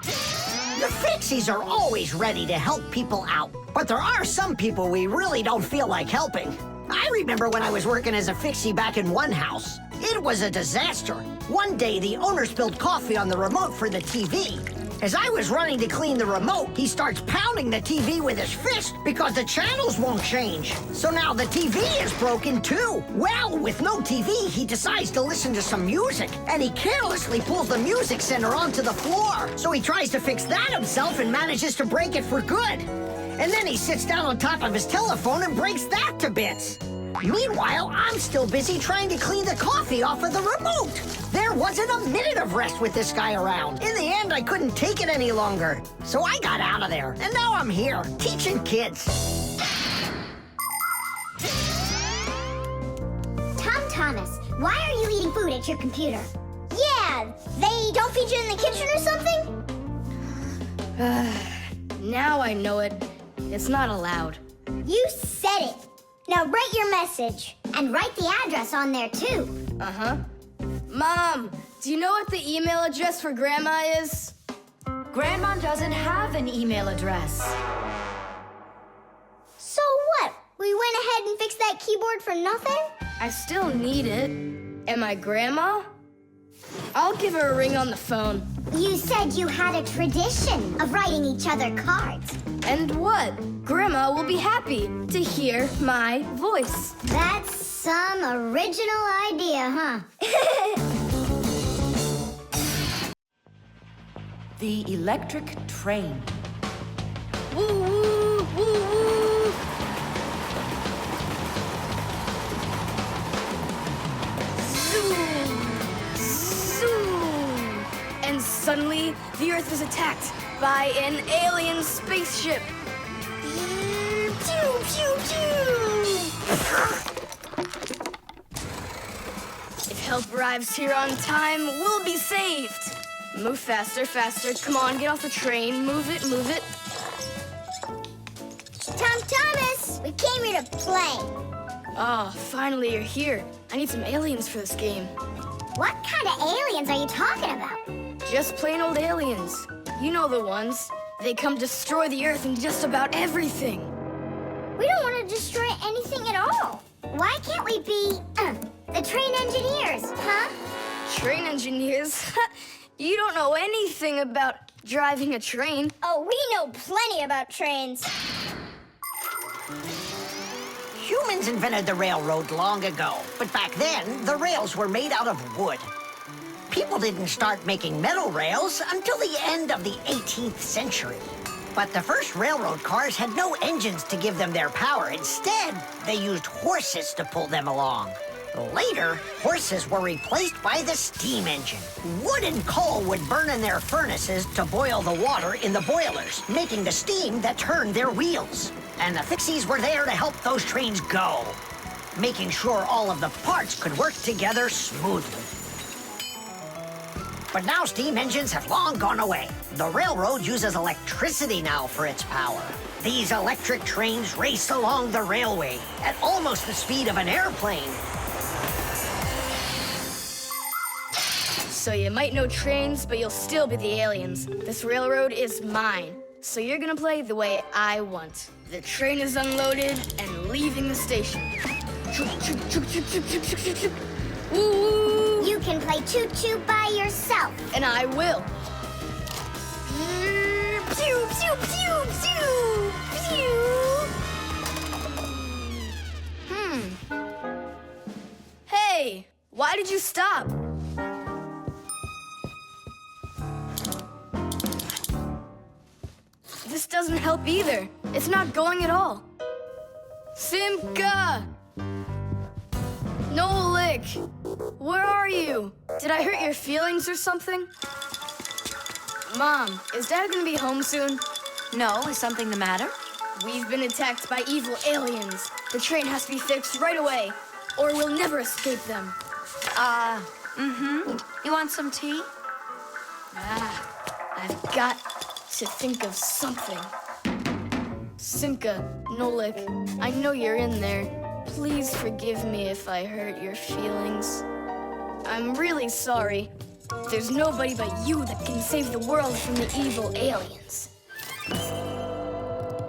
S4: The Fixies are always ready to help people out, but there are some people we really don't feel like helping. I remember when I was working as a Fixie back in one house. It was a disaster. One day, the owner spilled coffee on the remote for the TV. As I was running to clean the remote, he starts pounding the TV with his fist because the channels won't change. So now the TV is broken too. Well, with no TV, he decides to listen to some music, and he carelessly pulls the music center onto the floor. So he tries to fix that himself and manages to break it for good. And then he sits down on top of his telephone and breaks that to bits. Meanwhile, I'm still busy trying to clean the coffee off of the remote. There wasn't a minute of rest with this guy around. In the end, I couldn't take it any longer. So I got out of there, and now I'm here, teaching kids.
S2: Tom Thomas, why are you eating food at your computer?
S5: Yeah, they don't feed you in the kitchen or something?
S3: Now I know it. It's not allowed.
S5: You said it. Now write your message.
S2: And write the address on there, too.
S3: Uh-huh. Mom, do you know what the email address for Grandma is?
S1: Grandma doesn't have an email address.
S5: So what? We went ahead and fixed that keyboard for nothing?
S3: I still need it. Am I Grandma? I'll give her a ring on the phone.
S2: You said you had a tradition of writing each other cards.
S3: And what? Grandma will be happy to hear my voice.
S2: That's some original idea, huh?
S7: The electric train.
S3: Woo, woo, woo, woo. Zoom, zoom. And suddenly, the Earth is attacked by an alien spaceship. Pew, pew, pew. If help arrives here on time, we'll be saved. Move faster, faster. Come on, get off the train. Move it, move it.
S5: Tom Thomas, we came here to play.
S3: Oh, finally you're here. I need some aliens for this game.
S2: What kind of aliens are you talking about?
S3: Just plain old aliens. You know the ones. They come destroy the Earth and just about everything.
S5: We don't want to destroy anything at all.
S2: Why can't we be, the train engineers, huh?
S3: Train engineers? You don't know anything about driving a train.
S5: Oh, we know plenty about trains.
S4: Humans invented the railroad long ago, but back then, the rails were made out of wood. People didn't start making metal rails until the end of the 18th century. But the first railroad cars had no engines to give them their power. Instead, they used horses to pull them along. Later, horses were replaced by the steam engine. Wood and coal would burn in their furnaces to boil the water in the boilers, making the steam that turned their wheels. And the Fixies were there to help those trains go, making sure all of the parts could work together smoothly. But now steam engines have long gone away. The railroad uses electricity now for its power. These electric trains race along the railway at almost the speed of an airplane.
S3: So you might know trains, but you'll still be the aliens. This railroad is mine. So you're gonna play the way I want. The train is unloaded and leaving the station. Woo!
S2: You can play choo-choo by yourself.
S3: And I will.
S2: Pew, pew, pew, pew, pew.
S3: Hey, why did you stop? This doesn't help either. It's not going at all. Simka! Nolik! Where are you? Did I hurt your feelings or something? Mom, is Dad gonna be home soon?
S1: No, is something the matter?
S3: We've been attacked by evil aliens. The train has to be fixed right away, or we'll never escape them.
S1: You want some tea?
S3: I've got to think of something. Simka, Nolik, I know you're in there. Please forgive me if I hurt your feelings. I'm really sorry. There's nobody but you that can save the world from the evil aliens.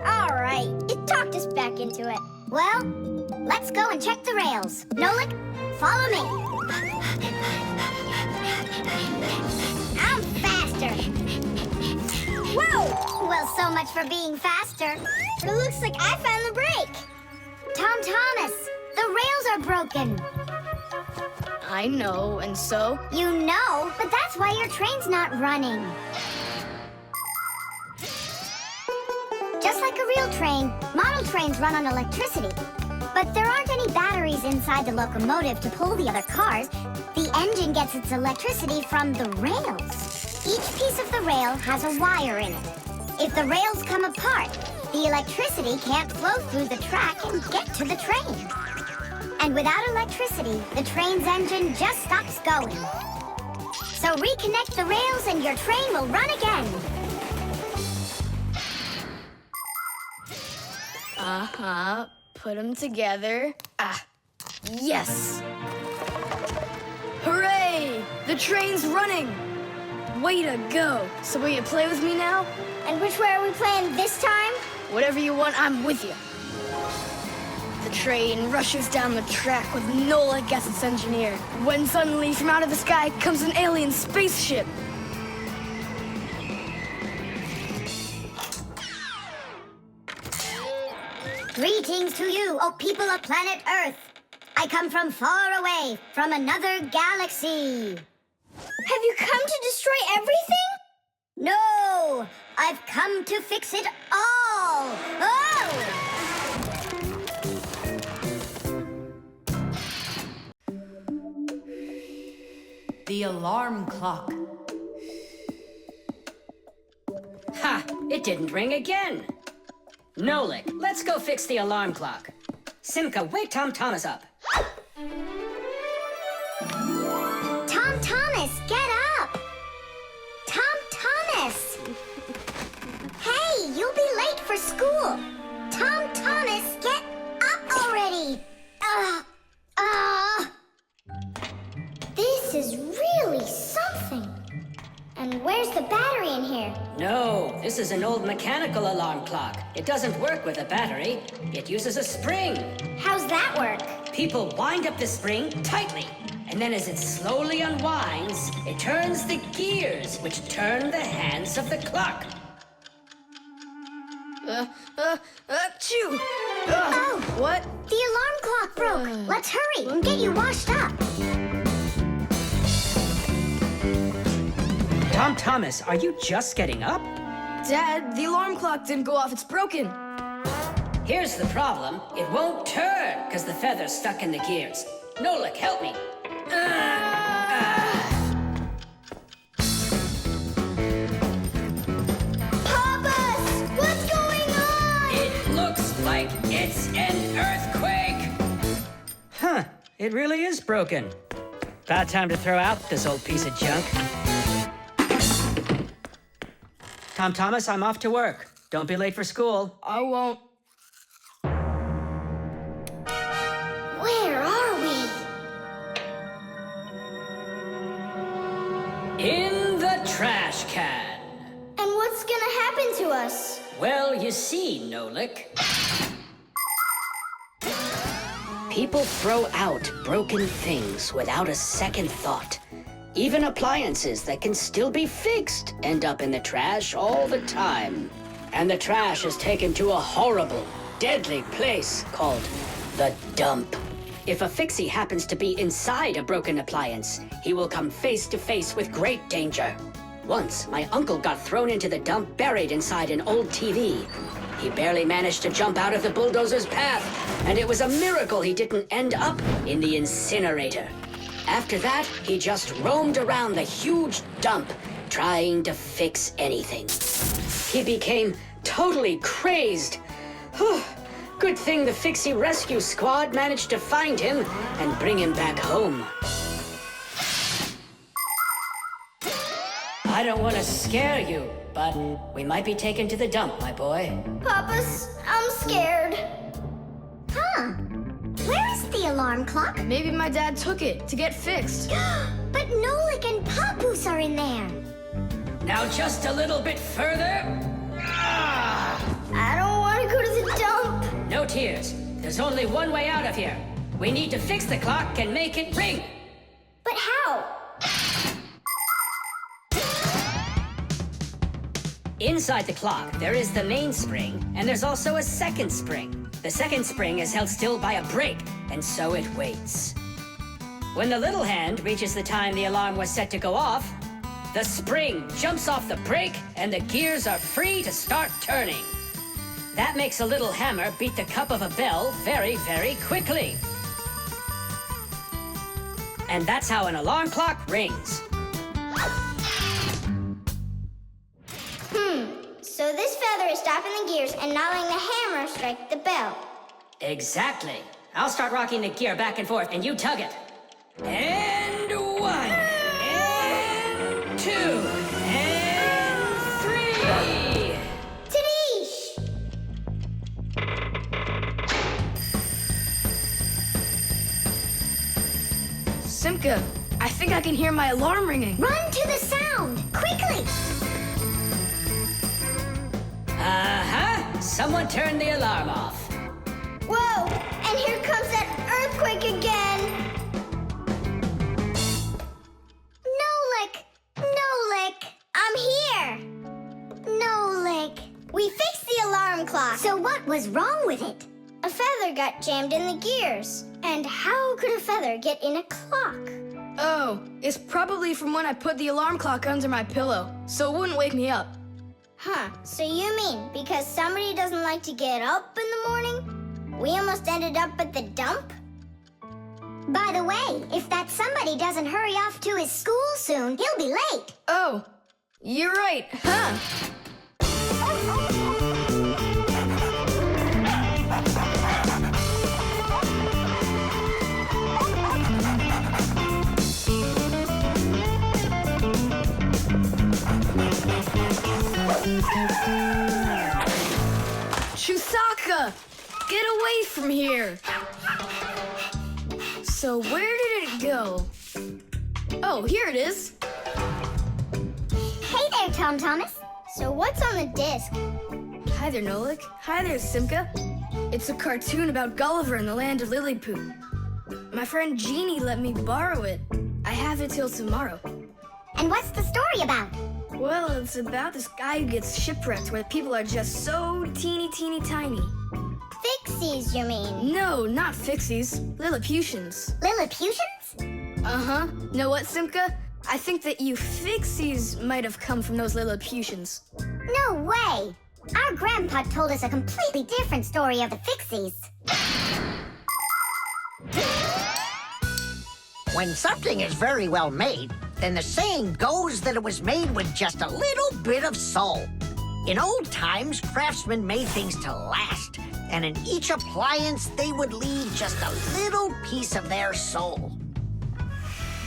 S2: All right, it talked us back into it.
S10: Well, let's go and check the rails. Nolik, follow me. I'm faster. Whoa! Well, so much for being faster.
S2: It looks like I found the break.
S10: Tom Thomas, the rails are broken.
S3: I know, and so?
S10: You know, but that's why your train's not running. Just like a real train, model trains run on electricity. But there aren't any batteries inside the locomotive to pull the other cars. The engine gets its electricity from the rails. Each piece of the rail has a wire in it. If the rails come apart, the electricity can't flow through the track and get to the train. And without electricity, the train's engine just stops going. So reconnect the rails and your train will run again.
S3: Put them together. Yes! Hooray! The train's running! Way to go! So will you play with me now?
S2: And which way are we playing this time?
S3: Whatever you want, I'm with you. The train rushes down the track with Nolik as its engineer, when suddenly from out of the sky comes an alien spaceship.
S10: Greetings to you, O people of planet Earth. I come from far away, from another galaxy.
S2: Have you come to destroy everything?
S10: No, I've come to fix it all. Oh!
S1: The alarm clock.
S9: Ha! It didn't ring again. Nolik, let's go fix the alarm clock. Simka, wake Tom Thomas up.
S10: Tom Thomas, get up! Tom Thomas! Hey, you'll be late for school. Tom Thomas, get up already!
S2: This is really something. And where's the battery in here?
S9: No, this is an old mechanical alarm clock. It doesn't work with a battery. It uses a spring.
S2: How's that work?
S9: People wind up the spring tightly, and then as it slowly unwinds, it turns the gears, which turn the hands of the clock.
S3: Achoo!
S10: Oh,
S3: What?
S10: the alarm clock broke. Let's hurry and get you washed up.
S6: Tom Thomas, are you just getting up?
S3: Dad, the alarm clock didn't go off. It's broken.
S9: Here's the problem. It won't turn, because the feather's stuck in the gears. Nolik, help me.
S2: Papos! What's going on?
S9: It looks like it's an earthquake.
S6: Huh, it really is broken. About time to throw out this old piece of junk. Tom Thomas, I'm off to work. Don't be late for school.
S3: I won't.
S2: Where are we?
S9: In the trash can.
S2: And what's gonna happen to us?
S9: Well, you see, Nolik. People throw out broken things without a second thought. Even appliances that can still be fixed end up in the trash all the time. And the trash is taken to a horrible, deadly place called the dump. If a Fixie happens to be inside a broken appliance, he will come face to face with great danger. Once, my uncle got thrown into the dump buried inside an old TV. He barely managed to jump out of the bulldozer's path, and it was a miracle he didn't end up in the incinerator. After that, he just roamed around the huge dump, trying to fix anything. He became totally crazed. Whew. Good thing the Fixie rescue squad managed to find him and bring him back home. I don't want to scare you, but we might be taken to the dump, my boy.
S5: Papos, I'm scared.
S2: Huh. Where is the alarm clock?
S3: Maybe my dad took it to get fixed.
S2: But Nolik and Papos are in there.
S9: Now just a little bit further.
S5: I don't want to go to the dump.
S9: No tears. There's only one way out of here. We need to fix the clock and make it ring.
S5: But how?
S9: Inside the clock, there is the mainspring, and there's also a second spring. The second spring is held still by a brake, and so it waits. When the little hand reaches the time the alarm was set to go off, the spring jumps off the brake, and the gears are free to start turning. That makes a little hammer beat the cup of a bell very, very quickly. And that's how an alarm clock rings.
S5: So this feather is stopping the gears and not letting the hammer strike the bell.
S9: Exactly. I'll start rocking the gear back and forth, and you tug it. And 1, and 2, and 3.
S5: Tadish!
S3: Simka, I think I can hear my alarm ringing.
S2: Run to the sound, quickly!
S9: Uh-huh. Someone turned the alarm off.
S5: Whoa! And here comes that earthquake again!
S2: Nolik!
S5: I'm here!
S2: Nolik!
S5: We fixed the alarm clock.
S2: So what was wrong with it?
S5: A feather got jammed in the gears. And how could a feather get in a clock?
S3: Oh, it's probably from when I put the alarm clock under my pillow, so it wouldn't wake me up.
S5: Huh, so you mean because somebody doesn't like to get up in the morning? We almost ended up at the dump?
S2: By the way, if that somebody doesn't hurry off to his school soon, he'll be late.
S3: Oh, you're right, huh? Chusaka! Get away from here! So where did it go? Oh, here it is.
S2: Hey there, Tom Thomas.
S5: So what's on the disc?
S3: Hi there, Nolik. Hi there, Simka. It's a cartoon about Gulliver in the land of Lilliput. My friend Jeannie let me borrow it. I have it till tomorrow.
S2: And what's the story about?
S3: Well, it's about this guy who gets shipwrecked where people are just so teeny tiny.
S5: Fixies, you mean?
S3: No, not Fixies. Lilliputians.
S2: Lilliputians?
S3: Uh-huh. Know what, Simka? I think that you Fixies might have come from those Lilliputians.
S2: No way! Our grandpa told us a completely different story of the Fixies.
S4: When something is very well made, then the saying goes that it was made with just a little bit of soul. In old times, craftsmen made things to last, and in each appliance, they would leave just a little piece of their soul.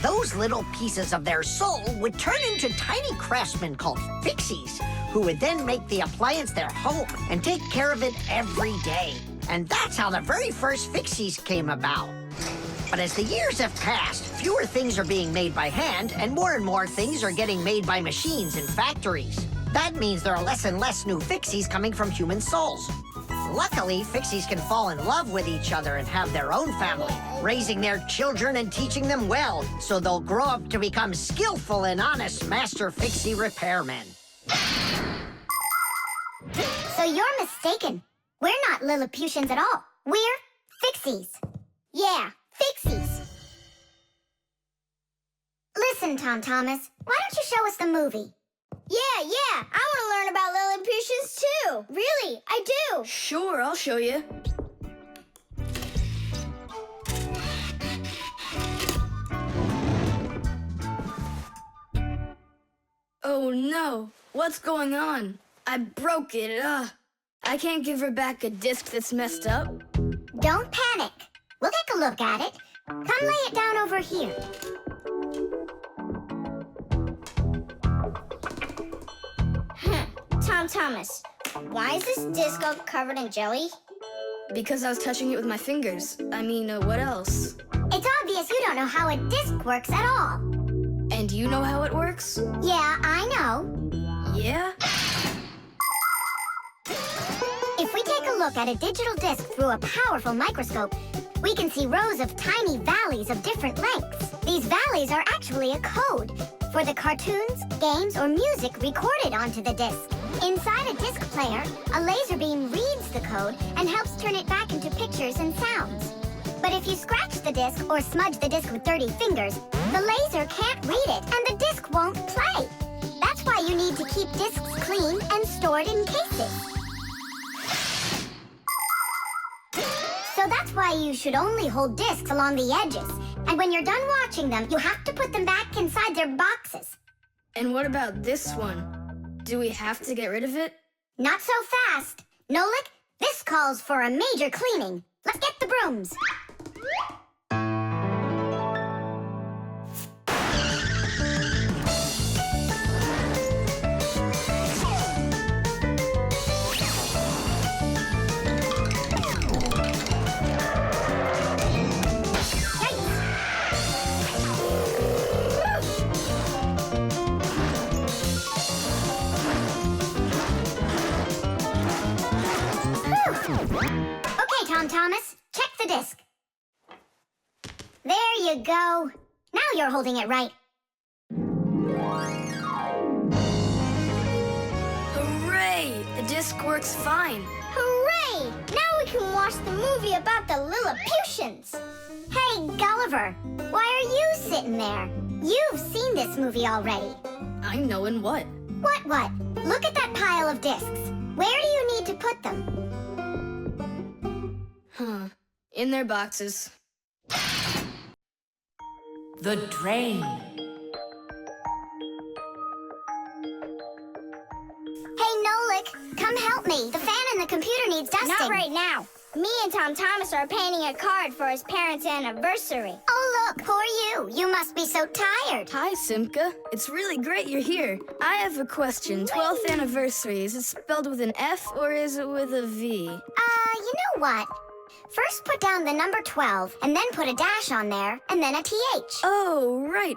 S4: Those little pieces of their soul would turn into tiny craftsmen called Fixies, who would then make the appliance their home and take care of it every day. And that's how the very first Fixies came about. But as the years have passed, fewer things are being made by hand, and more things are getting made by machines in factories. That means there are less and less new Fixies coming from human souls. Luckily, Fixies can fall in love with each other and have their own family, raising their children and teaching them well, so they'll grow up to become skillful and honest Master Fixie repairmen.
S2: So you're mistaken. We're not Lilliputians at all. We're Fixies. Yeah, Fixies. Listen, Tom Thomas, why don't you show us the movie?
S5: Yeah, I want to learn about Lilliputians too. do. Really, I do.
S3: Sure, I'll show you. Oh no, what's going on? I broke it. I can't give her back a disc that's messed up.
S2: Don't panic. We'll take a look at it. Come lay it down over here.
S5: Tom Thomas, why is this disc all covered in jelly?
S3: Because I was touching it with my fingers. I mean, what else?
S2: It's obvious you don't know how a disc works at all.
S3: And you know how it works?
S2: Yeah, I know.
S3: Yeah?
S2: If we take a look at a digital disc through a powerful microscope, we can see rows of tiny valleys of different lengths. These valleys are actually a code for the cartoons, games, or music recorded onto the disc. Inside a disc player, a laser beam reads the code and helps turn it back into pictures and sounds. But if you scratch the disc or smudge the disc with dirty fingers, the laser can't read it and the disc won't play. That's why you need to keep discs clean and stored in cases. So that's why you should only hold discs along the edges. And when you're done watching them, you have to put them back inside their boxes.
S3: And what about this one? Do we have to get rid of it?
S2: Not so fast. Nolik, this calls for a major cleaning. Let's get the brooms. Okay, Tom Thomas, check the disc. There you go. Now you're holding it right.
S3: Hooray! The disc works fine.
S5: Hooray! Now we can watch the movie about the Lilliputians.
S2: Hey, Gulliver, why are you sitting there? You've seen this movie already.
S3: I know in what?
S2: What? Look at that pile of discs. Where do you need to put them?
S3: Huh. In their boxes.
S1: The drain.
S2: Hey, Nolik, come help me. The fan in the computer needs dusting.
S5: Not right now. Me and Tom Thomas are painting a card for his parents' anniversary.
S2: Oh, look, poor you. You must be so tired.
S3: Hi, Simka. It's really great you're here. I have a question. 12th anniversary. Is it spelled with an F or is it with a V?
S2: You know what? First put down the number 12, and then put a dash on there, and then a TH.
S3: Oh, right.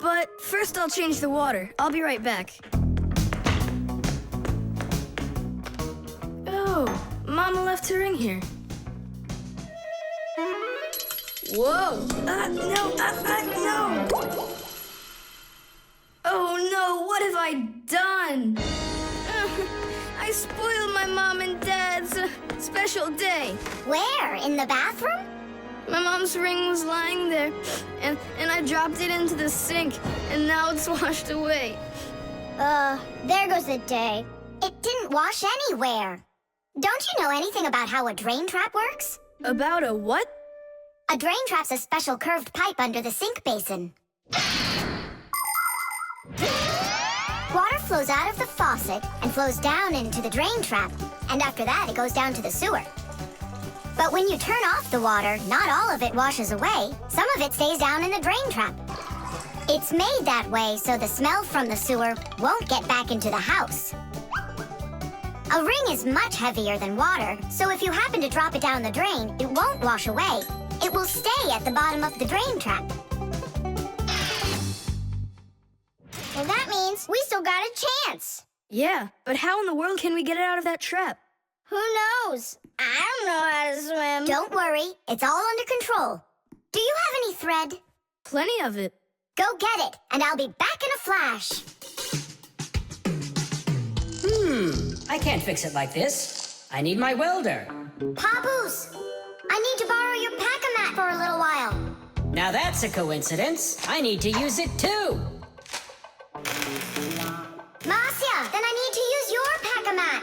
S3: But first I'll change the water. I'll be right back. Oh, Mama left her in here. Whoa! No! Oh no, what have I done? I spoiled my mom and dad's special day.
S2: Where? In the bathroom?
S3: My mom's ring was lying there, and I dropped it into the sink, and now it's washed away.
S5: There goes the day.
S2: It didn't wash anywhere. Don't you know anything about how a drain trap works?
S3: About a what?
S2: A drain trap's a special curved pipe under the sink basin. Water flows out of the faucet and flows down into the drain trap, and after that it goes down to the sewer. But when you turn off the water, not all of it washes away. Some of it stays down in the drain trap. It's made that way so the smell from the sewer won't get back into the house. A ring is much heavier than water, so if you happen to drop it down the drain, it won't wash away. It will stay at the bottom of the drain trap.
S5: Well, that means we still got a chance.
S3: Yeah, but how in the world can we get it out of that trap?
S5: Who knows? I don't know how to swim.
S2: Don't worry, it's all under control. Do you have any thread?
S3: Plenty of it.
S2: Go get it, and I'll be back in a flash.
S9: I can't fix it like this. I need my welder.
S2: Papos, I need to borrow your pack-a-mat for a little while.
S9: Now that's a coincidence. I need to use it too.
S2: Marcia, then I need to use your pack-a-mat.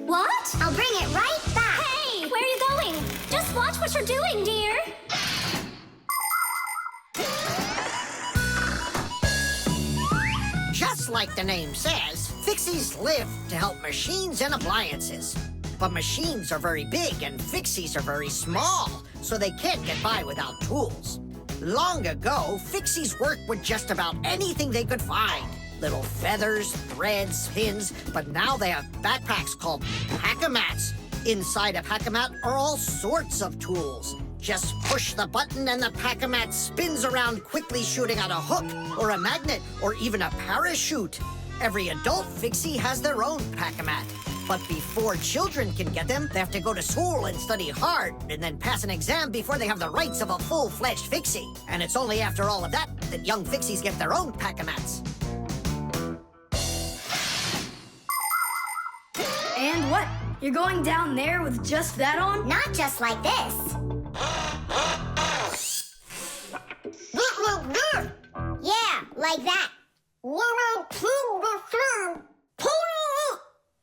S2: What? I'll bring it right back.
S10: Hey, where are you going? Just watch what you're doing, dear.
S4: Just like the name says, Fixies live to help machines and appliances. But machines are very big and Fixies are very small, so they can't get by without tools. Long ago, Fixies worked with just about anything they could find. Little feathers, threads, pins, but now they have backpacks called pack-a-mats. Inside a pack-a-mat are all sorts of tools. Just push the button and the pack-a-mat spins around quickly, shooting out a hook or a magnet or even a parachute. Every adult Fixie has their own pack-a-mat. But before children can get them, they have to go to school and study hard and then pass an exam before they have the rights of a full-fledged Fixie. And it's only after all of that that young Fixies get their own pack-a-mats.
S3: And what? You're going down there with just that on?
S2: Not just like this. Yeah, like that.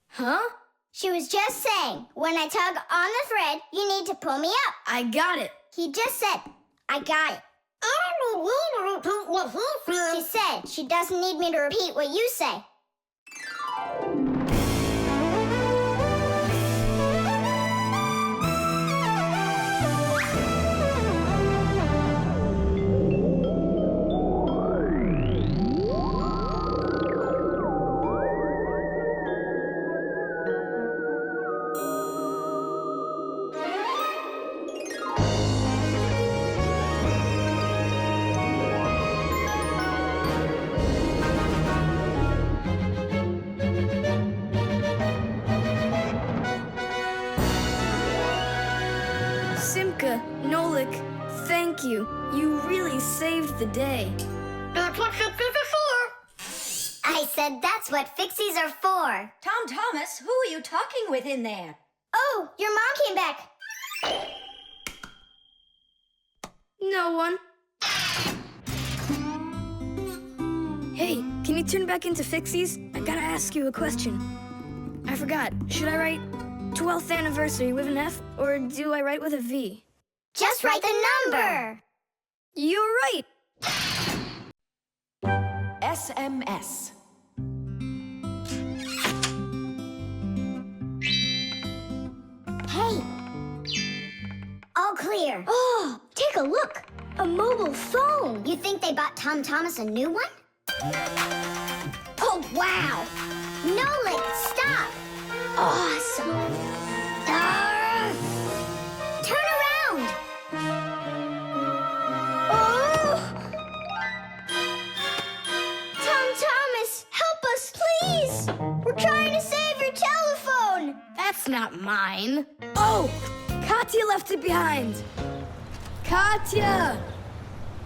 S3: Huh?
S2: She was just saying, when I tug on the thread, you need to pull me up.
S3: I got it.
S2: He just said, I got it. I don't need you to repeat what he said. She said she doesn't need me to repeat what you say.
S3: Nolik, thank you. You really saved the day.
S2: That's what Fixies are for. I said that's what Fixies are for.
S1: Tom Thomas, who are you talking with in there?
S2: Oh, your mom came back.
S3: No one. Hey, can you turn back into Fixies? I gotta ask you a question. I forgot. Should I write 12th anniversary with an F, or do I write with a V?
S2: Just write the number.
S3: You're right.
S1: SMS.
S2: Hey. All clear.
S5: Oh, take a look. A mobile phone.
S2: You think they bought Tom Thomas a new one? Oh, wow. Nolik, stop.
S5: Awesome.
S2: Turn around.
S5: Oh! Tom Thomas, help us, please. We're trying to save your telephone.
S3: That's not mine. Oh, Katya left it behind. Katya!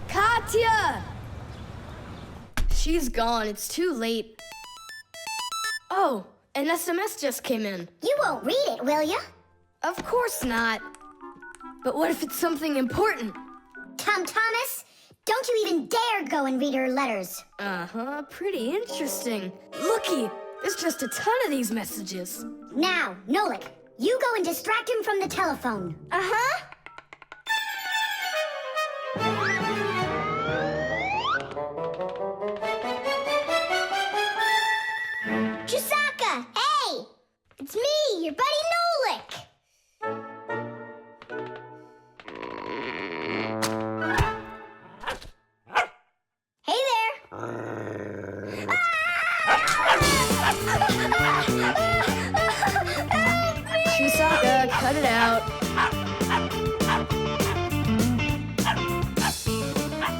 S3: Katya! She's gone. It's too late. Oh, an SMS just came in.
S2: You won't read it, will you?
S3: Of course not. But what if it's something important?
S2: Tom Thomas, don't you even dare go and read her letters.
S3: Uh-huh, pretty interesting. Looky, there's just a ton of these messages.
S2: Now, Nolik, you go and distract him from the telephone.
S5: Uh-huh. Chisaka!
S2: Hey!
S5: It's me, your buddy Nolik.
S2: Hey there!
S3: Chisaka, cut it out.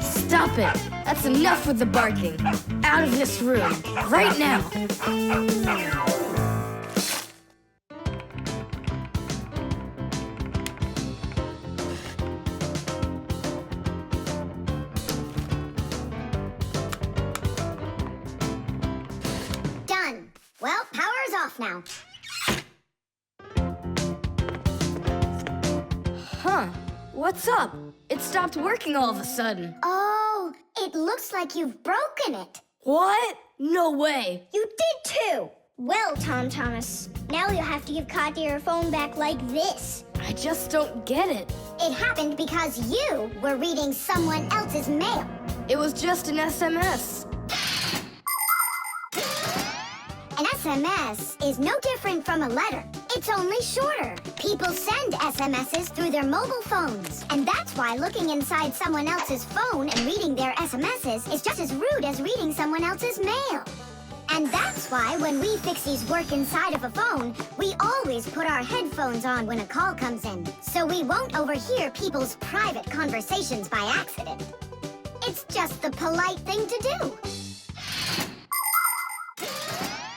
S3: Stop it. That's enough with the barking. Out of this room. Right now.
S2: Done. Well, power's off now.
S3: Huh. What's up? It stopped working all of a sudden.
S2: Oh, it looks like you've broken it.
S3: What? No way.
S5: You did too. Well, Tom Thomas, now you'll have to give Katya her phone back like this.
S3: I just don't get it.
S2: It happened because you were reading someone else's mail.
S3: It was just an SMS.
S2: An SMS is no different from a letter. It's only shorter. People send SMSs through their mobile phones. And that's why looking inside someone else's phone and reading their SMSs is just as rude as reading someone else's mail. And that's why when we Fixies work inside of a phone, we always put our headphones on when a call comes in, so we won't overhear people's private conversations by accident. It's just the polite thing to do.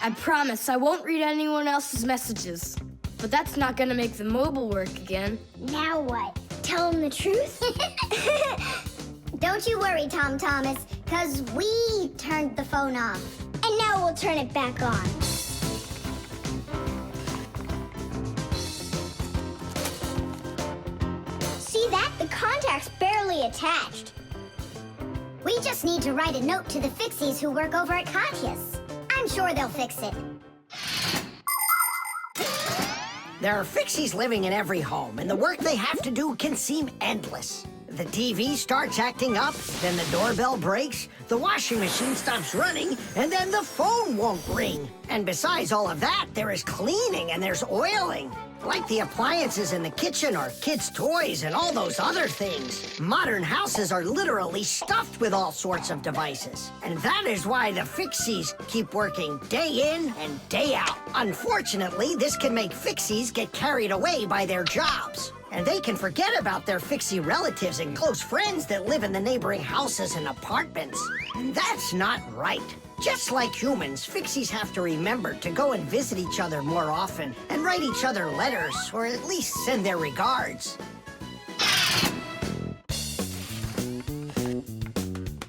S3: I promise I won't read anyone else's messages. But that's not gonna make the mobile work again.
S5: Now what? Tell him the truth?
S2: Don't you worry, Tom Thomas, because we turned the phone off.
S5: And now we'll turn it back on. See that? The contact's barely attached.
S2: We just need to write a note to the Fixies who work over at Katya's. I'm sure they'll fix it.
S4: There are Fixies living in every home, and the work they have to do can seem endless. The TV starts acting up, then the doorbell breaks, the washing machine stops running, and then the phone won't ring. And besides all of that, there is cleaning and there's oiling. Like the appliances in the kitchen or kids' toys and all those other things. Modern houses are literally stuffed with all sorts of devices. And that is why the Fixies keep working day in and day out. Unfortunately, this can make Fixies get carried away by their jobs. And they can forget about their Fixie relatives and close friends that live in the neighboring houses and apartments. And that's not right. Just like humans, Fixies have to remember to go and visit each other more often and write each other letters, or at least send their regards.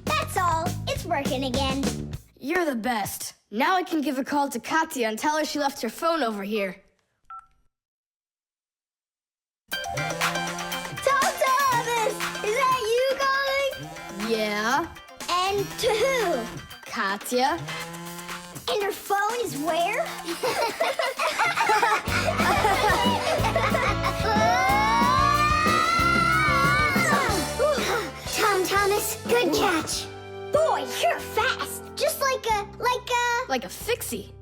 S5: That's all. It's working again.
S3: You're the best. Now I can give a call to Katya and tell her she left her phone over here.
S5: Tom Thomas! Is that you calling?
S3: Yeah?
S5: And to who?
S3: Katya?
S5: And her phone is where?
S2: Tom Thomas, good catch.
S5: Boy, you're fast. Just like a...
S3: Like a Fixie.